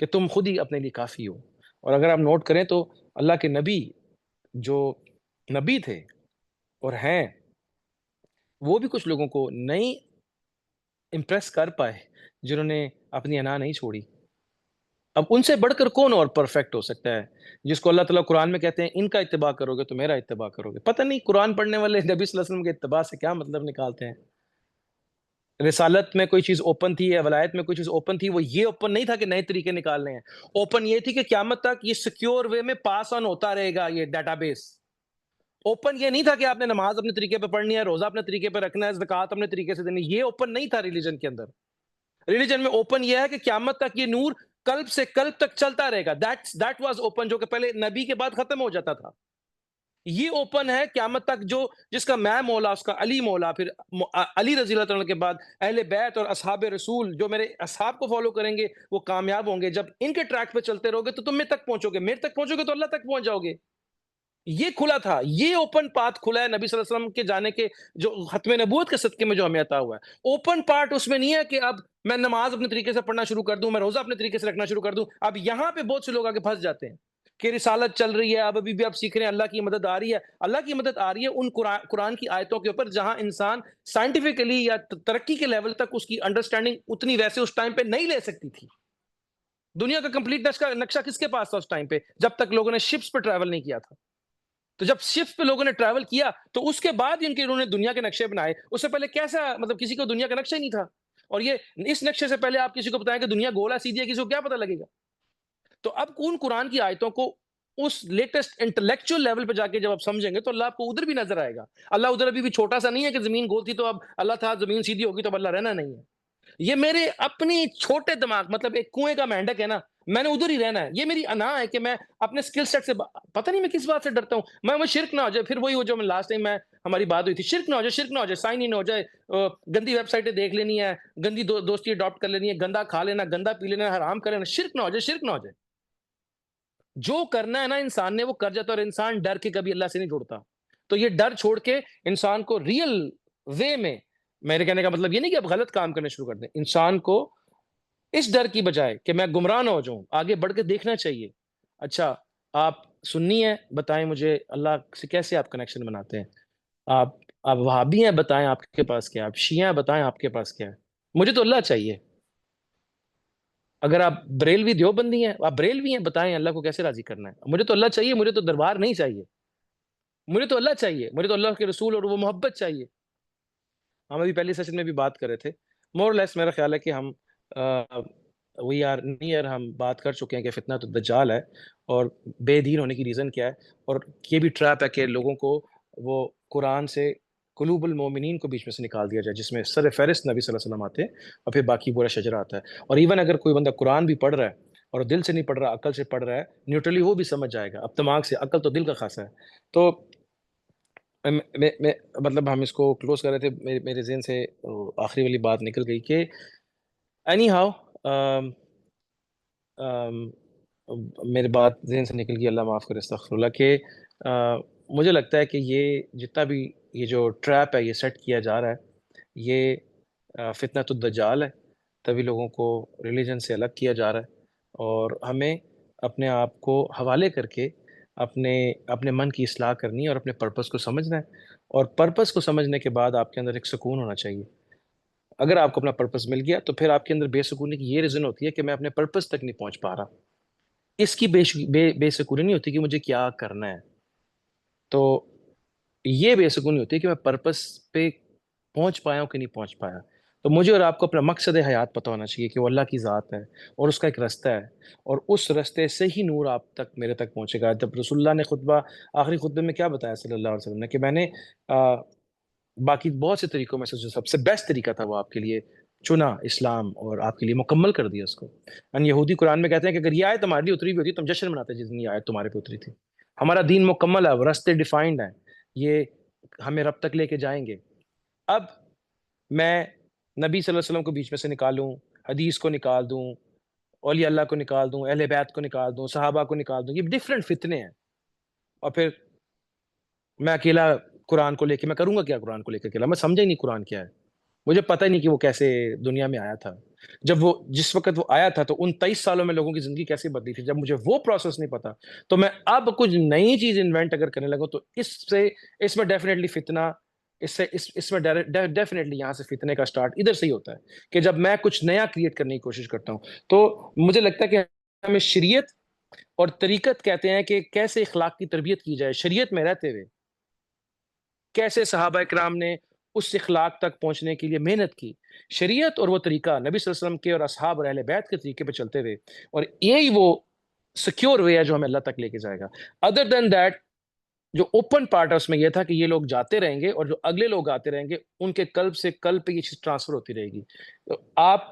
کہ تم خود ہی اپنے لیے کافی ہو. اور اگر آپ نوٹ کریں تو اللہ کے نبی جو نبی تھے اور ہیں, وہ بھی کچھ لوگوں کو نہیں امپریس کر پائے جنہوں نے اپنی انا نہیں چھوڑی. اب ان سے بڑھ کر کون اور پرفیکٹ ہو سکتا ہے جس کو اللہ تعالیٰ قرآن میں کہتے ہیں ان کا اتباع کرو گے تو میرا اتباع کرو گے. پتہ نہیں قرآن پڑھنے والے نبی صلی اللہ علیہ وسلم کے اتباع سے کیا مطلب نکالتے ہیں. رسالت میں کوئی چیز اوپن تھی یا ولایت میں کوئی چیز اوپن تھی, وہ یہ اوپن نہیں تھا کہ نئے طریقے نکالنے ہیں. اوپن یہ تھی کہ قیامت تک یہ سیکیور وے میں پاس آن ہوتا رہے گا یہ ڈیٹا بیس. اوپن یہ نہیں تھا کہ آپ نے نماز اپنے طریقے پہ پڑھنی ہے, روزہ اپنے طریقے پہ رکھنا ہے, زکوٰۃ اپنے طریقے سے دینی. یہ اوپن نہیں تھا ریلیجن کے اندر. ریلیجن میں اوپن یہ ہے کہ قیامت تک یہ نور قلب سے قلب تک چلتا رہے گا. دیٹ واز اوپن, جو کہ پہلے نبی کے بعد ختم ہو جاتا تھا. یہ اوپن ہے قیامت تک, جو جس کا میں مولا, اس کا علی مولا, پھر علی رضی اللہ عنہ کے بعد اہل بیت اور اصحاب رسول جو میرے اصحاب کو فالو کریں گے وہ کامیاب ہوں گے. جب ان کے ٹریک پہ چلتے رہو گے تو تم میں تک پہنچو گے, میرے تک پہنچو گے تو اللہ تک پہنچ جاؤ گے. یہ کھلا تھا, یہ اوپن پاتھ کھلا ہے نبی صلی اللہ علیہ وسلم کے جانے کے, جو ختم نبوت کے صدقے میں جو ہمیں عطا ہوا ہے. اوپن پارٹ اس میں نہیں ہے کہ اب میں نماز اپنے طریقے سے پڑھنا شروع کر دوں, میں روزہ اپنے طریقے سے رکھنا شروع کر دوں. اب یہاں پہ بہت سے لوگ آگے پھنس جاتے ہیں کہ رسالت چل رہی ہے, اب ابھی بھی آپ سیکھ رہے ہیں, اللہ کی مدد آ رہی ہے. اللہ کی مدد آ رہی ہے ان قرآن کی آیتوں کے اوپر جہاں انسان سائنٹیفکلی یا ترقی کے لیول تک اس کی انڈرسٹینڈنگ اتنی ویسے اس ٹائم پہ نہیں لے سکتی تھی. دنیا کا کمپلیٹ نقشہ کس کے پاس تھا اس ٹائم پہ, جب تک لوگوں نے شپس پہ ٹریول نہیں کیا تھا. تو جب شپس پہ لوگوں نے ٹریول کیا تو اس کے بعد انہوں نے دنیا کے نقشے بنائے. اس سے پہلے کیسا, مطلب کسی کو دنیا کا نقشہ ہی نہیں تھا. اور یہ اس نقشے سے پہلے آپ کسی کو بتائیں کہ دنیا گولا سیدھی ہے, کسی کو کیا پتہ لگے گا. تو اب ان قرآن کی آیتوں کو اس لیٹسٹ انٹلیکچوئل لیول پہ جا کے جب آپ سمجھیں گے تو اللہ آپ کو ادھر بھی نظر آئے گا. اللہ ادھر ابھی بھی چھوٹا سا نہیں ہے کہ زمین گول تھی تو اب اللہ تھا, زمین سیدھی ہوگی تو اب اللہ رہنا نہیں ہے. یہ میرے اپنی چھوٹے دماغ, مطلب ایک کنویں کا مینڈک ہے نا, میں نے ادھر ہی رہنا ہے. یہ میری انا ہے کہ میں اپنے سکل سیٹ سے, پتہ نہیں میں کس بات سے ڈرتا ہوں. میں شرک نہ ہو جائے, پھر وہی ہو جو لاسٹ ٹائم میں ہماری بات ہوئی تھی, شرک نہ ہو جائے, سائن ان ہو جائے, گندی ویب سائٹیں دیکھ لینی ہے, گندی دوستی اڈاپٹ کر لینی ہے, گندا کھا لینا, گندا پی لینا, حرام کر لینا. شرک نہ ہو جائے. جو کرنا ہے نا انسان نے وہ کر جاتا, اور انسان ڈر کے کبھی اللہ سے نہیں جڑتا. تو یہ ڈر چھوڑ کے انسان کو ریئل وے میں, میرے کہنے کا مطلب یہ نہیں کہ اب غلط کام کرنے شروع کر دیں. انسان کو اس ڈر کی بجائے کہ میں گمراہ نہ ہو جاؤں, آگے بڑھ کے دیکھنا چاہیے. اچھا آپ سنی ہیں, بتائیں مجھے اللہ سے کیسے آپ کنیکشن بناتے ہیں. آپ وہابی ہیں, بتائیں آپ کے پاس کیا ہے. آپ شیعہ ہیں, بتائیں آپ کے پاس کیا ہے. مجھے تو اللہ چاہیے. اگر آپ بریلوی دیوبندی ہیں, آپ بریلوی ہیں, بتائیں اللہ کو کیسے راضی کرنا ہے. مجھے تو اللہ چاہیے, مجھے تو دربار نہیں چاہیے. مجھے تو اللہ چاہیے, مجھے تو اللہ کے رسول اور وہ محبت چاہیے. ہم ابھی پہلی سیشن میں بھی بات کر رہے تھے, مور لیس میرا خیال ہے کہ ہم وی آر نیئر, ہم بات کر چکے ہیں کہ فتنہ تو دجال ہے اور بے دین ہونے کی ریزن کیا ہے. اور یہ بھی ٹریپ ہے کہ لوگوں کو وہ قرآن سے قلوب المومنین کو بیچ میں سے نکال دیا جائے, جس میں سر فہرست نبی صلی اللہ علیہ وسلم آتے ہیں اور پھر باقی پورا شجرہ آتا ہے. اور ایون اگر کوئی بندہ قرآن بھی پڑھ رہا ہے اور دل سے نہیں پڑھ رہا, عقل سے پڑھ رہا ہے, نیوٹرلی وہ بھی سمجھ جائے گا. اب دماغ سے, عقل تو دل کا خاصا ہے. تو مطلب ہم اس کو کلوز کر رہے تھے, میرے ذہن سے آخری والی بات نکل گئی کہ اینی ہاؤ میری بات ذہن سے نکل گئی, اللہ معاف کرے, استغفر اللہ. کہ مجھے لگتا ہے کہ یہ جتنا بھی یہ جو ٹریپ ہے یہ سیٹ کیا جا رہا ہے, یہ فتنۃ الدجال ہے. تبھی لوگوں کو ریلیجن سے الگ کیا جا رہا ہے، اور ہمیں اپنے آپ کو حوالے کر کے اپنے من کی اصلاح کرنی ہے اور اپنے پرپس کو سمجھنا ہے، اور پرپس کو سمجھنے کے بعد آپ کے اندر ایک سکون ہونا چاہیے۔ اگر آپ کو اپنا پرپس مل گیا تو پھر آپ کے اندر بے سکونی کی یہ ریزن ہوتی ہے کہ میں اپنے پرپس تک نہیں پہنچ پا رہا، اس کی بے سکونی نہیں ہوتی کہ مجھے کیا کرنا ہے، تو یہ بے سکونی ہوتی ہے کہ میں پرپس پہ پہنچ پایا ہوں کہ نہیں پہنچ پایا۔ تو مجھے اور آپ کو اپنا مقصد حیات پتہ ہونا چاہیے کہ وہ اللہ کی ذات ہے اور اس کا ایک رستہ ہے، اور اس رستے سے ہی نور آپ تک میرے تک پہنچے گا۔ جب رسول اللہ نے آخری خطبے میں کیا بتایا صلی اللہ علیہ وسلم نے، کہ میں نے باقی بہت سے طریقوں میں سے جو سب سے بیسٹ طریقہ تھا وہ آپ کے لیے چنا اسلام، اور آپ کے لیے مکمل کر دیا اس کو۔ یہودی قرآن میں کہتے ہیں کہ اگر یہ آیت تمہارے لیے اتری بھی ہوتی تم جشن مناتے جس دن یہ آیت تمہارے پہ اتری تھی۔ ہمارا دین مکمل ہے، وہ رستے ڈیفائنڈ ہیں، یہ ہمیں رب تک لے کے جائیں گے۔ اب میں نبی صلی اللہ علیہ وسلم کو بیچ میں سے نکالوں، حدیث کو نکال دوں، اولیاء اللہ کو نکال دوں، اہل بیت کو نکال دوں، صحابہ کو نکال دوں، یہ ڈیفرنٹ فتنے ہیں، اور پھر میں اکیلا قرآن کو لے کے میں کروں گا کیا؟ قرآن کو لے کے اکیلا میں سمجھا ہی نہیں قرآن کیا ہے، مجھے پتہ ہی نہیں کہ وہ کیسے دنیا میں آیا تھا۔ جس وقت وہ آیا تھا تو ان 23 سالوں میں لوگوں کی زندگی کیسے بدلی تھی، جب مجھے وہ پروسیس نہیں پتا تو میں اب کچھ نئی چیز انوینٹ اگر کرنے لگوں تو اس میں ڈیفینیٹلی فتنہ، اس میں ڈیفینیٹلی یہاں سے فتنے کا سٹارٹ ادھر سے ہی ہوتا ہے کہ جب میں کچھ نیا کریٹ کرنے کی کوشش کرتا ہوں۔ تو مجھے لگتا ہے کہ ہمیں شریعت اور طریقت کہتے ہیں کہ کیسے اخلاق کی تربیت کی جائے، شریعت میں رہتے ہوئے کیسے صحابہ کرام نے اس اخلاق تک پہنچنے کے لیے محنت کی، شریعت اور وہ طریقہ نبی صلی اللہ علیہ وسلم کے اور اصحاب اور اہل بیت کے طریقے پہ چلتے ہوئے، اور یہی وہ سیکیور وے ہے جو ہمیں اللہ تک لے کے جائے گا۔ ادر دین دیٹ جو اوپن پارٹ ہے اس میں یہ تھا کہ یہ لوگ جاتے رہیں گے اور جو اگلے لوگ آتے رہیں گے ان کے قلب سے قلب پہ یہ چیز ٹرانسفر ہوتی رہے گی۔ تو آپ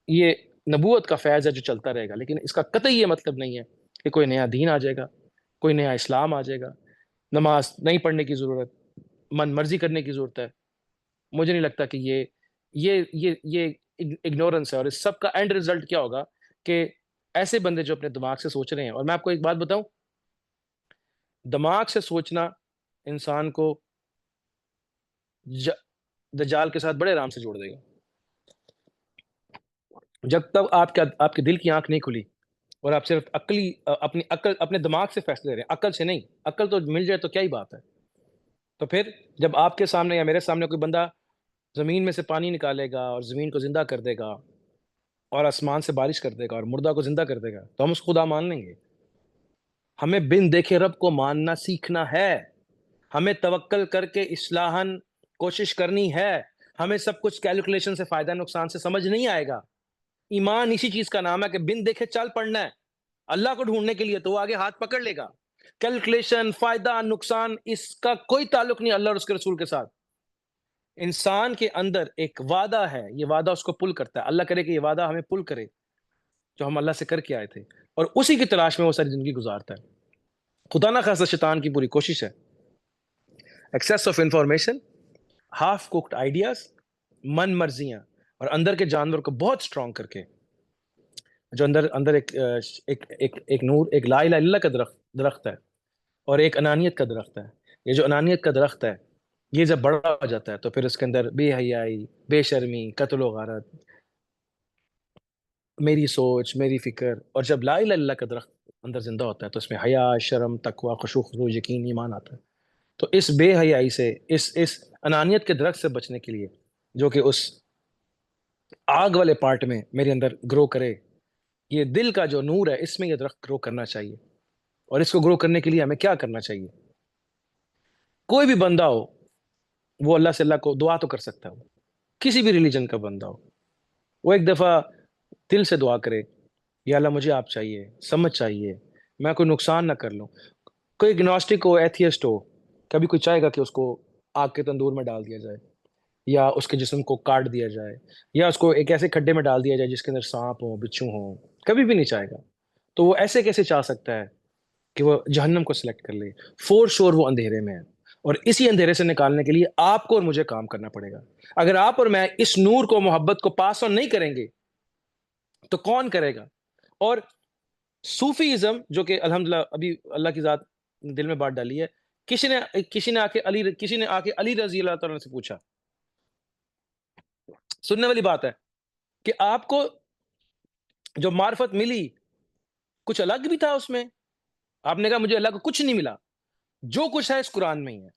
یہ نبوت کا فیض ہے جو چلتا رہے گا، لیکن اس کا قطعی یہ مطلب نہیں ہے کہ کوئی نیا دین آ جائے گا، کوئی نیا اسلام آ جائے گا، نماز نہیں پڑھنے کی ضرورت، من مرضی کرنے کی ضرورت ہے۔ مجھے نہیں لگتا کہ یہ اگنورنس ہے، اور اس سب کا اینڈ ریزلٹ کیا ہوگا کہ ایسے بندے جو اپنے دماغ سے سوچ رہے ہیں، اور میں آپ کو ایک بات بتاؤں، دماغ سے سوچنا انسان کو دجال کے ساتھ بڑے آرام سے جوڑ دے گا۔ جب تک آپ کے دل کی آنکھ نہیں کھلی اور آپ صرف اپنے دماغ سے فیصلے لے رہے ہیں، عقل سے نہیں، عقل تو مل جائے تو کیا ہی بات ہے۔ تو پھر جب آپ کے سامنے یا میرے سامنے کوئی بندہ زمین میں سے پانی نکالے گا اور زمین کو زندہ کر دے گا اور آسمان سے بارش کر دے گا اور مردہ کو زندہ کر دے گا تو ہم اس کو خدا مان لیں گے؟ ہمیں بن دیکھے رب کو ماننا سیکھنا ہے، ہمیں توکل کر کے اصلاحاً کوشش کرنی ہے، ہمیں سب کچھ کیلکولیشن سے فائدہ نقصان سے سمجھ نہیں آئے گا۔ ایمان اسی چیز کا نام ہے کہ بن دیکھے چال پڑنا ہے اللہ کو ڈھونڈنے کے لیے، تو وہ آگے ہاتھ پکڑ لے گا۔ کیلکولیشن، فائدہ نقصان، اس کا کوئی تعلق نہیں اللہ اور اس کے رسول کے ساتھ۔ انسان کے اندر ایک وعدہ ہے، یہ وعدہ اس کو پل کرتا ہے، اللہ کرے کہ یہ وعدہ ہمیں پل کرے جو ہم اللہ سے کر کے آئے تھے، اور اسی کی تلاش میں وہ ساری زندگی گزارتا ہے۔ خدا نہ خاصہ شیطان کی پوری کوشش ہے access of information, half cooked ideas, من مرضیاں، اور اندر کے جانور کو بہت سٹرونگ کر کے، جو اندر ایک نور، ایک لا الہ الا اللہ کا درخت ہے، اور ایک انانیت کا درخت ہے۔ یہ جو انانیت کا درخت ہے یہ جب بڑا ہو جاتا ہے تو پھر اس کے اندر بے حیائی، بے شرمی، قتل و غارت، میری سوچ، میری فکر، اور جب لا الہ الا اللہ کا درخت اندر زندہ ہوتا ہے تو اس میں حیا، شرم، تقوی، خشوع، خضوع، یقین، ایمان آتا ہے۔ تو اس بے حیائی سے، اس انانیت کے درخت سے بچنے کے لیے جو کہ اس آگ والے پارٹ میں میرے اندر گرو کرے، یہ دل کا جو نور ہے اس میں یہ درخت گرو کرنا چاہیے۔ اور اس کو گرو کرنے کے لیے ہمیں کیا کرنا چاہیے؟ کوئی بھی بندہ ہو وہ اللہ سے اللہ کو دعا تو کر سکتا ہے، کسی بھی ریلیجن کا بندہ ہو، وہ ایک دفعہ دل سے دعا کرے، یا اللہ مجھے آپ چاہیے، سمجھ چاہیے، میں کوئی نقصان نہ کر لوں۔ کوئی اگنوسٹک ہو، ایتھیسٹ ہو، کبھی کوئی چاہے گا کہ اس کو آگ کے تندور میں ڈال دیا جائے، یا اس کے جسم کو کاٹ دیا جائے، یا اس کو ایک ایسے کھڈے میں ڈال دیا جائے جس کے اندر سانپ ہو، بچھو ہوں؟ کبھی بھی نہیں چاہے گا۔ تو وہ ایسے کیسے چاہ سکتا ہے کہ وہ جہنم کو سلیکٹ کر لے؟ فور شور وہ اندھیرے میں ہے، اور اسی اندھیرے سے نکالنے کے لیے آپ کو اور مجھے کام کرنا پڑے گا۔ اگر آپ اور میں اس نور کو، محبت کو پاس آن نہیں کریں گے تو کون کرے گا؟ اور صوفیزم جو کہ الحمدللہ ابھی اللہ کی ذات دل میں بات ڈالی ہے، کسی نے آ کے علی رضی اللہ تعالیٰ سے پوچھا، سننے والی بات ہے، کہ آپ کو جو معرفت ملی کچھ الگ بھی تھا اس میں. آپ نے کہا مجھے اللہ کو کچھ نہیں ملا, جو کچھ ہے اس قرآن میں ہی ہے.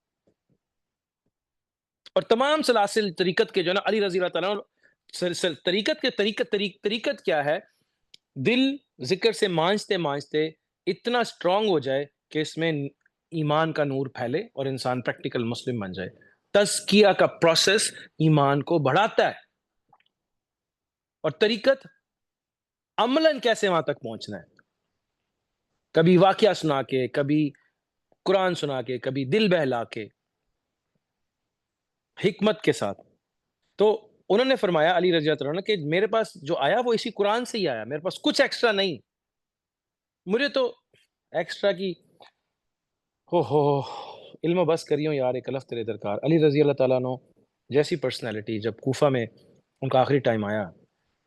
اور تمام سلاسل طریقت کے جو نا علی رضی اللہ تعالیٰ طریقت کیا ہے, دل ذکر سے مانجتے مانجتے اتنا سٹرونگ ہو جائے کہ اس میں ایمان کا نور پھیلے اور انسان پریکٹیکل مسلم بن جائے. تزکیہ کا پروسیس ایمان کو بڑھاتا ہے, اور طریقت عملاً کیسے وہاں تک پہنچنا ہے, کبھی واقعہ سنا کے, کبھی قرآن سنا کے, کبھی دل بہلا کے, حکمت کے ساتھ. تو انہوں نے فرمایا علی رضی اللہ عنہ کہ میرے پاس جو آیا وہ اسی قرآن سے ہی آیا, میرے پاس کچھ ایکسٹرا نہیں, مجھے تو ایکسٹرا کی ہو علم بس کریوں یار ایک الف تیرے درکار. علی رضی اللہ تعالیٰ عنہ جیسی پرسنالٹی, جب کوفہ میں ان کا آخری ٹائم آیا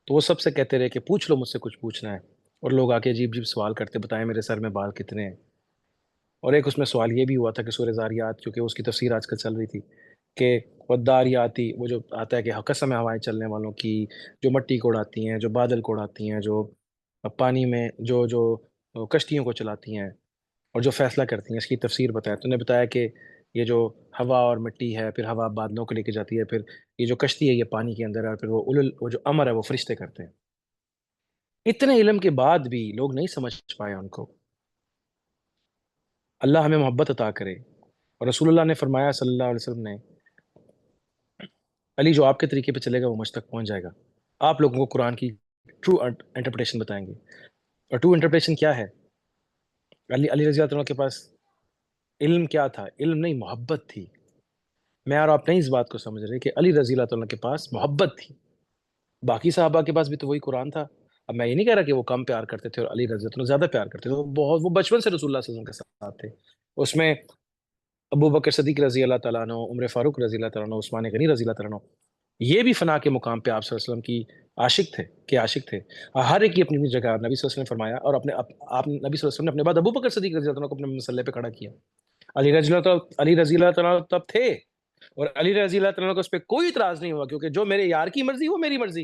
تو وہ سب سے کہتے رہے کہ پوچھ لو مجھ سے کچھ پوچھنا ہے, اور لوگ آ کے عجیب عجیب سوال کرتے, بتائیں میرے سر میں بال کتنے ہیں. اور ایک اس میں سوال یہ بھی ہوا تھا کہ سورہ زاریات, کیونکہ اس کی تفسیر آج کل چل رہی تھی, کہ والداریاتی, وہ جو آتا ہے کہ قسم ہے ہوائیں چلنے والوں کی, جو مٹی کو اڑاتی ہیں, جو بادل کو اڑاتی ہیں, جو پانی میں جو کشتیوں کو چلاتی ہیں, اور جو فیصلہ کرتی ہیں, اس کی تفسیر بتایا. تو نے بتایا کہ یہ جو ہوا اور مٹی ہے, پھر ہوا بادلوں کو لے کے جاتی ہے, پھر یہ جو کشتی ہے یہ پانی کے اندر ہے, اور پھر وہ جو امر ہے وہ فرشتے کرتے ہیں. اتنے علم کے بعد بھی لوگ نہیں سمجھ پائے ان کو. اللہ ہمیں محبت عطا کرے. اور رسول اللہ نے فرمایا صلی اللہ علیہ وسلم نے, علی جو آپ کے طریقے پہ چلے گا وہ مجھ تک پہنچ جائے گا. آپ لوگوں کو قرآن کی ٹرو انٹرپریٹیشن بتائیں گے. اور ٹرو انٹرپریٹیشن کیا ہے؟ علی رضی اللہ عنہ کے پاس علم کیا تھا؟ علم نہیں, محبت تھی. میں اور آپ نہیں اس بات کو سمجھ رہے کہ علی رضی اللہ عنہ کے پاس محبت تھی. باقی صحابہ کے پاس بھی تو وہی قرآن تھا. اب میں یہ نہیں کہہ رہا کہ وہ کم پیار کرتے تھے اور علی رضی اللہ عنہ زیادہ پیار کرتے تھے, وہ بچپن سے رسول اللہ صلی اللہ علیہ وسلم کے ساتھ تھے. اس میں ابو بکر صدیق رضی اللہ تعالیٰ عنہ, عمر فاروق رضی اللہ تعالیٰ عنہ, عثمان غنی رضی اللہ تعالیٰ عنہ, یہ بھی فنا کے مقام پہ آپ صلی اللہ علیہ وسلم کی عاشق تھے. ہر ایک کی اپنی جگہ نبی صلی اللہ علیہ وسلم نے فرمایا, اور نبی صلی اللہ علیہ وسلم نے اپنے بعد ابو بکر صدیق رضی اللہ عنہ کو اپنے مسلح پہ کھڑا کیا. علی رضی اللہ تعالیٰ تب تھے, اور علی رضی اللہ تعالیٰ کو اس پہ کوئی اعتراض نہیں ہوا, کیونکہ جو میرے یار کی مرضی وہ میری مرضی,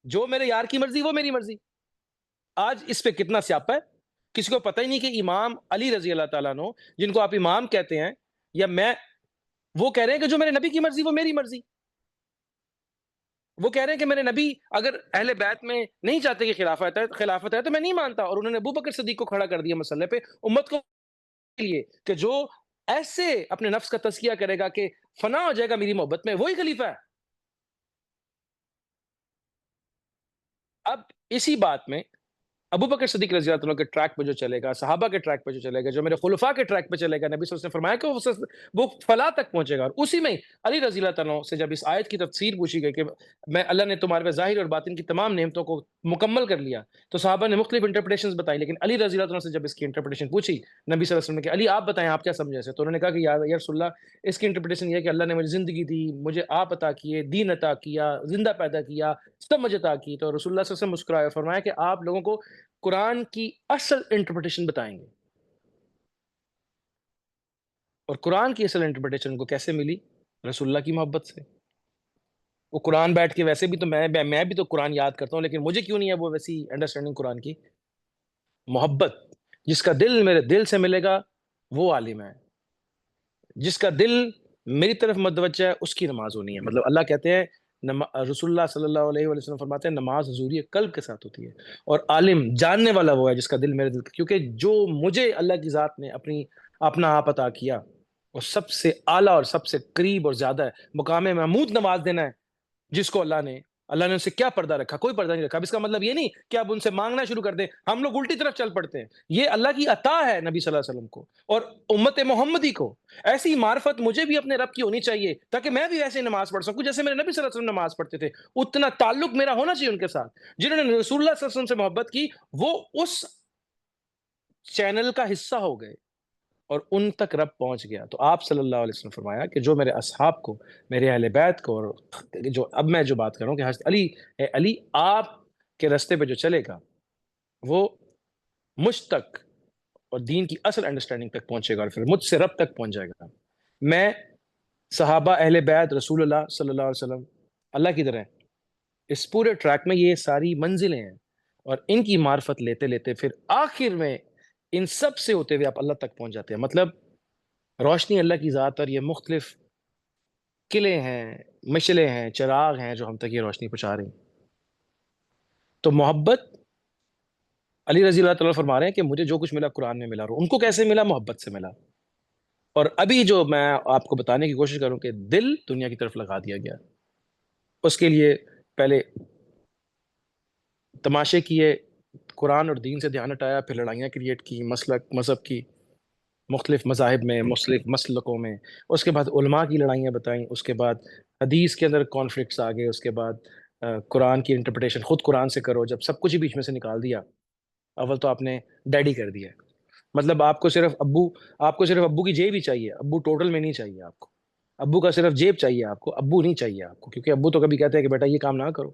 جو میرے یار کی مرضی وہ میری مرضی. آج اس پہ کتنا سیاپا ہے, کسی کو پتہ ہی نہیں کہ امام علی رضی اللہ تعالیٰ عنہ, جن کو آپ امام کہتے ہیں, یا میں, وہ کہہ رہے ہیں کہ جو میرے نبی کی مرضی وہ میری مرضی. وہ کہہ رہے ہیں کہ میرے نبی اگر اہل بیت میں نہیں چاہتے کہ خلافت ہے تو میں نہیں مانتا. اور انہوں نے ابو بکر صدیق کو کھڑا کر دیا مسئلے پہ امت کو لیے, کہ جو ایسے اپنے نفس کا تزکیہ کرے گا کہ فنا ہو جائے گا میری محبت میں, وہی خلیفہ ہے. اب اسی بات میں ابو بکر صدیق رضی اللہ عنہ کے ٹریک پہ جو چلے گا, صحابہ کے ٹریک پہ جو چلے گا, جو میرے خلفاء کے ٹریک پہ چلے گا, نبی صلی اللہ علیہ وسلم نے فرمایا کہ وہ فلاح تک پہنچے گا. اور اسی میں علی رضی اللہ عنہ سے جب اس آیت کی تفسیر پوچھی گئی کہ میں اللہ نے تمہارے پہ ظاہر اور باطن کی تمام نعمتوں کو مکمل کر لیا, تو صحابہ نے مختلف انٹرپریٹیشنز بتائی, لیکن علی رضی اللہ عنہ سے جب اس کی انٹرپریٹیشن پوچھی نبی صلی اللہ علیہ وسلم نے کہ علی آپ بتائیں آپ کیا سمجھے اسے, تو انہوں نے کہا کہ یا رسول اللہ, اس کی انٹرپریٹیشن یہ ہے کہ اللہ نے مجھے زندگی دی, مجھے آپ عطا کیے, دین عطا کیا, زندہ پیدا کیا, سب مجھے عطا کی. تو رسول اللہ صلی اللہ علیہ وسلم مسکرائے, فرمایا کہ آپ لوگوں کو قرآن کی اصل انٹرپریٹیشن بتائیں گے. اور قرآن کی اصل انٹرپریٹیشن کو کیسے ملی؟ رسول اللہ کی محبت سے. وہ قرآن بیٹھ کے ویسے بھی تو میں بھی تو قرآن یاد کرتا ہوں, لیکن مجھے کیوں نہیں ہے وہ ویسی انڈرسٹینڈنگ قرآن کی؟ محبت. جس کا دل میرے دل سے ملے گا وہ عالم ہے, جس کا دل میری طرف متوجہ ہے اس کی نماز ہونی ہے. مطلب اللہ کہتے ہیں, رسول اللہ صلی اللہ علیہ وسلم فرماتے ہیں نماز حضوری قلب کے ساتھ ہوتی ہے, اور عالم جاننے والا وہ ہے جس کا دل میرے دل, کیونکہ جو مجھے اللہ کی ذات نے اپنا آپ عطا کیا وہ سب سے اعلیٰ اور سب سے قریب اور زیادہ ہے. مقام محمود نواز دینا ہے جس کو اللہ نے ان سے کیا پردہ رکھا؟ کوئی پردہ نہیں رکھا. اب اس کا مطلب یہ نہیں کہ اب ان سے مانگنا شروع کر دیں. ہم لوگ الٹی طرف چل پڑتے ہیں. یہ اللہ کی عطا ہے نبی صلی اللہ علیہ وسلم کو اور امت محمدی کو. ایسی معرفت مجھے بھی اپنے رب کی ہونی چاہیے تاکہ میں بھی ویسے نماز پڑھ سکوں جیسے میرے نبی صلی اللہ علیہ وسلم نماز پڑھتے تھے. اتنا تعلق میرا ہونا چاہیے ان کے ساتھ. جنہوں نے رسول اللہ صلی اللہ علیہ وسلم سے محبت کی وہ اس چینل کا حصہ ہو گئے اور ان تک رب پہنچ گیا. تو آپ صلی اللہ علیہ وسلم فرمایا کہ جو میرے اصحاب کو, میرے اہل بیت کو, اور جو اب میں جو بات کر رہا ہوں کہ حضرت علی آپ کے راستے پہ جو چلے گا وہ مجھ تک اور دین کی اصل انڈرسٹینڈنگ تک پہنچے گا, اور پھر مجھ سے رب تک پہنچ جائے گا. میں, صحابہ, اہل بیت, رسول اللہ صلی اللہ علیہ وسلم اللہ کی طرح اس پورے ٹریک میں یہ ساری منزلیں ہیں، اور ان کی معرفت لیتے لیتے پھر آخر میں ان سب سے ہوتے ہوئے آپ اللہ تک پہنچ جاتے ہیں. مطلب روشنی اللہ کی ذات اور یہ مختلف قلعے ہیں، مشلیں ہیں، چراغ ہیں جو ہم تک یہ روشنی پہنچا رہی ہیں. تو محبت، علی رضی اللہ تعالیٰ فرما رہے ہیں کہ مجھے جو کچھ ملا قرآن میں ملا. ان کو کیسے ملا؟ محبت سے ملا. اور ابھی جو میں آپ کو بتانے کی کوشش کروں کہ دل دنیا کی طرف لگا دیا گیا، اس کے لیے پہلے تماشے کیے، قرآن اور دین سے دھیان ہٹایا، پھر لڑائیاں کریٹ کی مسلک مذہب کی، مختلف مذاہب میں، مختلف مسلکوں میں. اس کے بعد علماء کی لڑائیاں بتائیں، اس کے بعد حدیث کے اندر کانفلکٹس آ گئے، اس کے بعد قرآن کی انٹرپریٹیشن خود قرآن سے کرو. جب سب کچھ ہی بیچ میں سے نکال دیا، اول تو آپ نے ڈیڈی کر دیا. مطلب آپ کو صرف ابو کی جیب ہی چاہیے، ابو ٹوٹل میں نہیں چاہیے آپ کو. ابو کا صرف جیب چاہیے آپ کو، ابو نہیں چاہیے آپ کو، کیونکہ ابو تو کبھی کہتے ہیں کہ بیٹا یہ کام نہ کرو.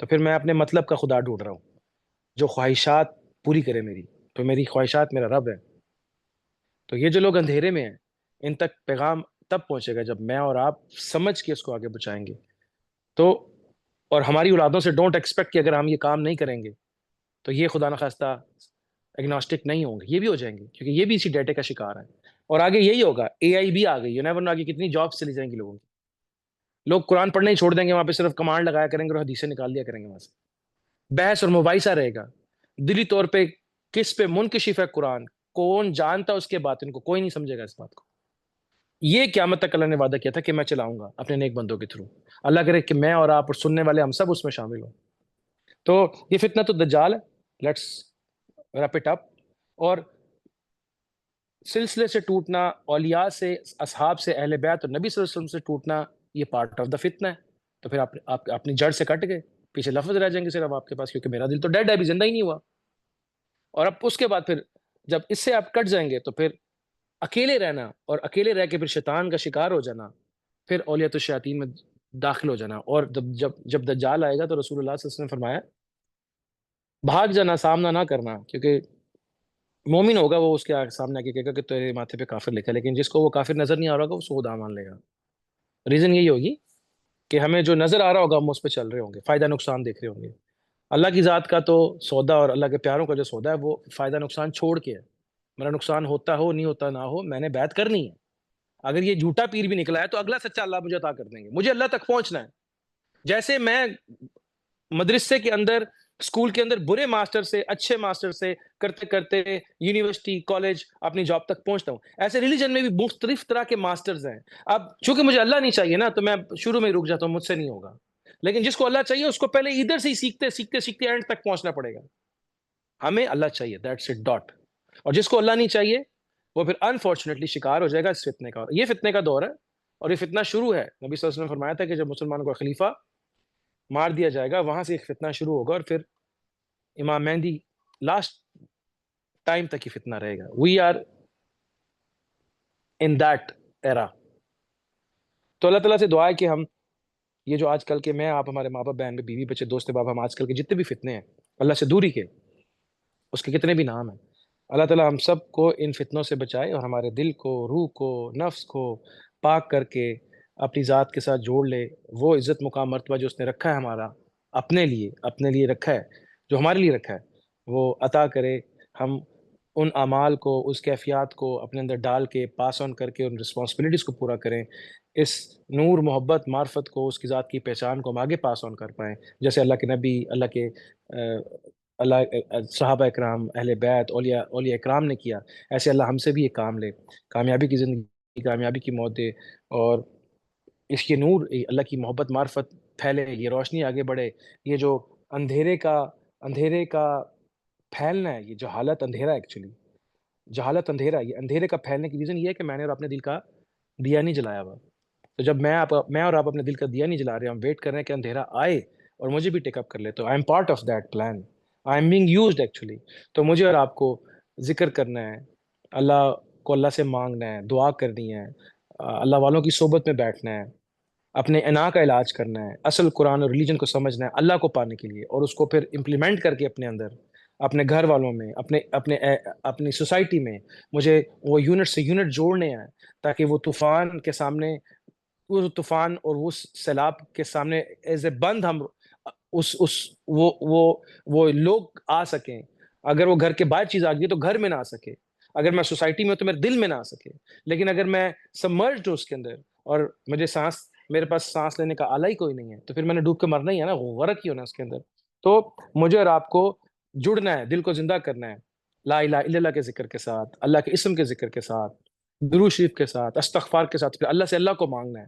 تو پھر میں اپنے مطلب کا خدا ڈھونڈ رہا ہوں جو خواہشات پوری کرے میری. تو میری خواہشات میرا رب ہے. تو یہ جو لوگ اندھیرے میں ہیں، ان تک پیغام تب پہنچے گا جب میں اور آپ سمجھ کے اس کو آگے بچائیں گے. تو اور ہماری اولادوں سے ڈونٹ ایکسپیکٹ کہ اگر ہم یہ کام نہیں کریں گے تو یہ خدا نخواستہ ایگنوسٹک نہیں ہوں گے. یہ بھی ہو جائیں گے کیونکہ یہ بھی اسی ڈیٹے کا شکار ہے. اور آگے یہی ہوگا، اے آئی بھی آ گئی، آگے کتنی جابس چلی جائیں گی لوگوں کی. لوگ قرآن پڑھنا ہی چھوڑ دیں گے، وہاں پہ صرف کمانڈ لگایا کریں گے اور حدیثیں نکال دیا کریں گے وہاں سے. بحث اور مباحثہ رہے گا. دلی طور پہ کس پہ منکشف ہے قرآن، کون جانتا اس کے باطن کو، کوئی نہیں سمجھے گا اس بات کو. یہ قیامت تک اللہ نے وعدہ کیا تھا کہ میں چلاؤں گا اپنے نیک بندوں کے تھرو. اللہ کرے کہ میں اور آپ اور سننے والے ہم سب اس میں شامل ہوں. تو یہ فتنہ تو دجال ہے. Let's wrap it up. اور سلسلے سے ٹوٹنا، اولیاء سے، اصحاب سے، اہل بیت اور نبی صلی اللہ علیہ وسلم سے ٹوٹنا، یہ پارٹ آف دا فتنہ ہے. تو پھر آپ اپنی جڑ سے کٹ گئے، پیچھے لفظ رہ جائیں گے صرف آپ کے پاس، کیونکہ میرا دل تو ڈیڈ ہے، ابھی زندہ ہی نہیں ہوا. اور اب اس کے بعد پھر جب اس سے آپ کٹ جائیں گے تو پھر اکیلے رہنا، اور اکیلے رہ کے پھر شیطان کا شکار ہو جانا، پھر اولیت الشیاطین میں داخل ہو جانا. اور جب دجال آئے گا تو رسول اللہ صلی اللہ علیہ وسلم نے فرمایا بھاگ جانا، سامنا نہ کرنا، کیونکہ مومن ہوگا وہ اس کے سامنے آ کے کہے گا کہ تیرے ماتھے پہ کافر لکھا ہے، لیکن جس کو وہ کافر نظر نہیں آ رہا ہوگا وہ خدا مان لے گا. ریزن یہی ہوگی کہ ہمیں جو نظر آ رہا ہوگا ہم اس پہ چل رہے ہوں گے، فائدہ نقصان دیکھ رہے ہوں گے. اللہ کی ذات کا تو سودا اور اللہ کے پیاروں کا جو سودا ہے وہ فائدہ نقصان چھوڑ کے ہے. میرا نقصان ہوتا ہو نہیں ہوتا نہ ہو، میں نے بیعت کرنی ہے. اگر یہ جھوٹا پیر بھی نکلا ہے تو اگلا سچا اللہ مجھے عطا کر دیں گے. مجھے اللہ تک پہنچنا ہے. جیسے میں مدرسے کے اندر، اسکول کے اندر برے ماسٹر سے اچھے ماسٹر سے کرتے کرتے یونیورسٹی، کالج، اپنی جاب تک پہنچتا ہوں، ایسے ریلیجن میں بھی مختلف طرح کے ماسٹرز ہیں. اب چونکہ مجھے اللہ نہیں چاہیے نا، تو میں شروع میں رک جاتا ہوں، مجھ سے نہیں ہوگا. لیکن جس کو اللہ چاہیے اس کو پہلے ادھر سے ہی سیکھتے سیکھتے سیکھتے اینڈ تک پہنچنا پڑے گا. ہمیں اللہ چاہیے، دیٹس اٹ، ڈاٹ. اور جس کو اللہ نہیں چاہیے وہ پھر انفارچونیٹلی شکار ہو جائے گا اس فتنے کا. یہ فتنے کا دور ہے اور یہ فتنہ شروع ہے. نبی صلی اللہ علیہ وسلم نے فرمایا تھا کہ جب مسلمانوں کا خلیفہ مار دیا جائے گا وہاں سے ایک فتنہ شروع ہوگا، اور پھر امام مہدی لاسٹ ٹائم تک یہ فتنہ رہے گا. We are in that era. تو اللہ تعالیٰ سے دعا ہے کہ ہم یہ جو آج کل کے میں آپ، ہمارے ماں باپ، بہن بیوی بچے، دوست باپ، ہم آج کل کے جتنے بھی فتنے ہیں اللہ سے دوری کے، اس کے کتنے بھی نام ہیں، اللہ تعالیٰ ہم سب کو ان فتنوں سے بچائے اور ہمارے دل کو، روح کو، نفس کو پاک کر کے اپنی ذات کے ساتھ جوڑ لے. وہ عزت مقام مرتبہ جو اس نے رکھا ہے ہمارا اپنے لیے رکھا ہے، جو ہمارے لیے رکھا ہے، وہ عطا کرے. ہم ان اعمال کو، اس کیفیات کو اپنے اندر ڈال کے پاس آن کر کے ان رسپانسبلٹیز کو پورا کریں. اس نور، محبت، معرفت کو، اس کی ذات کی پہچان کو ہم آگے پاس آن کر پائیں، جیسے اللہ کے نبی، اللہ صحابہ اکرام، اہل بیت، اولیاء اکرام نے کیا. ایسے اللہ ہم سے بھی ایک کام لے، کامیابی کی زندگی، کامیابی کی موت دے، اور اس کے نور، اللہ کی محبت، معرفت پھیلے، یہ روشنی آگے بڑھے. یہ جو اندھیرے کا پھیلنا ہے، یہ جہالت اندھیرا، ایکچولی جہالت اندھیرا، یہ اندھیرے کا پھیلنے کی ریزن یہ ہے کہ میں نے اور اپنے دل کا دیا نہیں جلایا ہوا. تو جب میں اور آپ اپنے دل کا دیا نہیں جلا رہے، ہم ویٹ کر رہے ہیں کہ اندھیرا آئے اور مجھے بھی ٹیک اپ کر لے. تو I am part of that plan, I am being used actually. تو مجھے اور آپ کو ذکر کرنا ہے، اللہ سے مانگنا ہے، دعا کرنی ہے، اللہ والوں کی صحبت میں بیٹھنا ہے، اپنے انا کا علاج کرنا ہے، اصل قرآن اور ریلیجن کو سمجھنا ہے اللہ کو پانے کے لیے، اور اس کو پھر امپلیمنٹ کر کے اپنے اندر، اپنے گھر والوں میں، اپنی سوسائٹی میں مجھے وہ یونٹ سے یونٹ جوڑنے ہیں، تاکہ وہ طوفان کے سامنے، وہ طوفان اور وہ سیلاب کے سامنے ایز اے بند ہم وہ لوگ آ سکیں. اگر وہ گھر کے باہر چیز آ گئی تو گھر میں نہ آ سکے. اگر میں سوسائٹی میں ہوں تو میرے دل میں نہ آ سکے. لیکن اگر میں سبمرجڈ ہوں اس کے اندر اور میرے پاس سانس لینے کا آلہ ہی کوئی نہیں ہے, تو پھر میں نے ڈوب کے مرنا ہی ہے نا, غرق ہی ہونا اس کے اندر. تو مجھے اور آپ کو جڑنا ہے, دل کو زندہ کرنا ہے لا الہ الا اللہ کے ذکر کے ساتھ, اللہ کے اسم کے ذکر کے ساتھ, درود شریف کے ساتھ, استغفار کے ساتھ, پھر اللہ سے اللہ کو مانگنا ہے.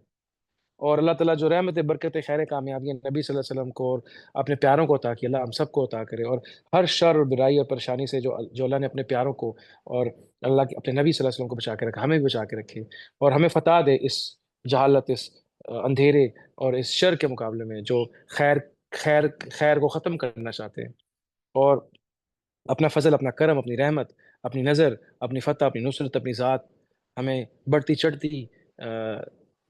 اور اللہ تعالیٰ جو رحمت برکت خیر کامیابی نبی صلی اللہ علیہ وسلم کو اور اپنے پیاروں کو عطا کی, اللہ ہم سب کو عطا کرے. اور ہر شر اور برائی اور پریشانی سے جو اللہ نے اپنے پیاروں کو اور اللہ کے اپنے نبی صلی اللہ علیہ وسلم کو بچا کے رکھا, ہمیں بھی بچا کے رکھے اور ہمیں فتح دے اس جہالت, اس اندھیرے اور اس شر کے مقابلے میں جو خیر کو ختم کرنا چاہتے ہیں. اور اپنا فضل, اپنا کرم, اپنی رحمت, اپنی نظر, اپنی فتح, اپنی نصرت, اپنی ذات ہمیں بڑھتی چڑھتی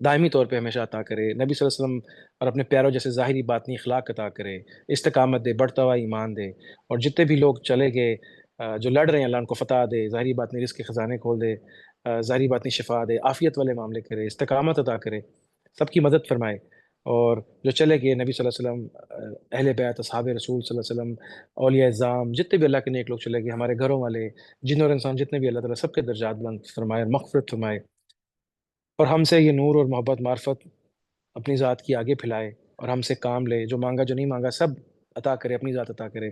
دائمی طور پہ ہمیشہ عطا کرے. نبی صلی اللہ علیہ وسلم اور اپنے پیاروں جیسے ظاہری باطنی اخلاق عطا کرے, استقامت دے, بڑھتا ہوا ایمان دے. اور جتنے بھی لوگ چلے گئے جو لڑ رہے ہیں, اللہ ان کو فتح دے, ظاہری باطنی رزق کے خزانے کھول دے, ظاہری باطنی شفا دے, عافیت والے معاملے کرے, استقامت عطا کرے, سب کی مدد فرمائے. اور جو چلے گئے نبی صلی اللہ علیہ وسلم, اہل بیت, اصحاب رسول صلی اللہ علیہ وسلم, اولیاء اعظام, جتنے بھی اللہ کے نیک لوگ چلے گئے, ہمارے گھروں والے, جن اور انسان جتنے بھی, اللہ تعالیٰ سب کے درجات بلند فرمائے اور مغفرت فرمائے. اور ہم سے یہ نور اور محبت معرفت اپنی ذات کی آگے پھیلائے, اور ہم سے کام لے, جو مانگا جو نہیں مانگا سب عطا کرے, اپنی ذات عطا کرے.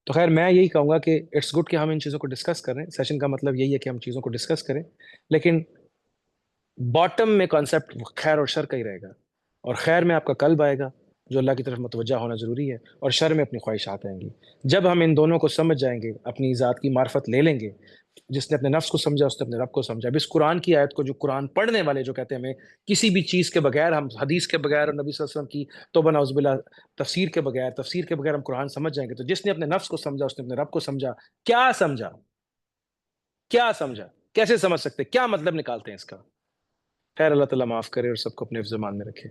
تو خیر میں یہی کہوں گا کہ اٹس گڈ کہ ہم ان چیزوں کو ڈسکس کریں. سیشن کا مطلب یہی ہے کہ ہم چیزوں کو ڈسکس کریں, لیکن باٹم میں کانسیپٹ خیر اور شر کا ہی رہے گا. اور خیر میں آپ کا قلب آئے گا جو اللہ کی طرف متوجہ ہونا ضروری ہے, اور شر میں اپنی خواہشات آئیں گی. جب ہم ان دونوں کو سمجھ جائیں گے, اپنی ذات کی معرفت لے لیں گے, جس نے اپنے نفس کو سمجھا اس نے اپنے رب کو سمجھا. اب اس قرآن کی آیت کو جو قرآن پڑھنے والے جو کہتے ہیں ہمیں کسی بھی چیز کے بغیر, ہم حدیث کے بغیر اور نبی صلی اللہ علیہ وسلم کی توبہ نعوذ باللہ تفسیر کے بغیر ہم قرآن سمجھ جائیں گے, تو جس نے اپنے نفس کو سمجھا اس نے اپنے رب کو سمجھا. کیا سمجھا, کیا سمجھا, کیسے سمجھ سکتے, کیا مطلب نکالتے ہیں اس کا؟ خیر اللہ تعالیٰ معاف کرے اور سب کو اپنے حفظ مان میں رکھے.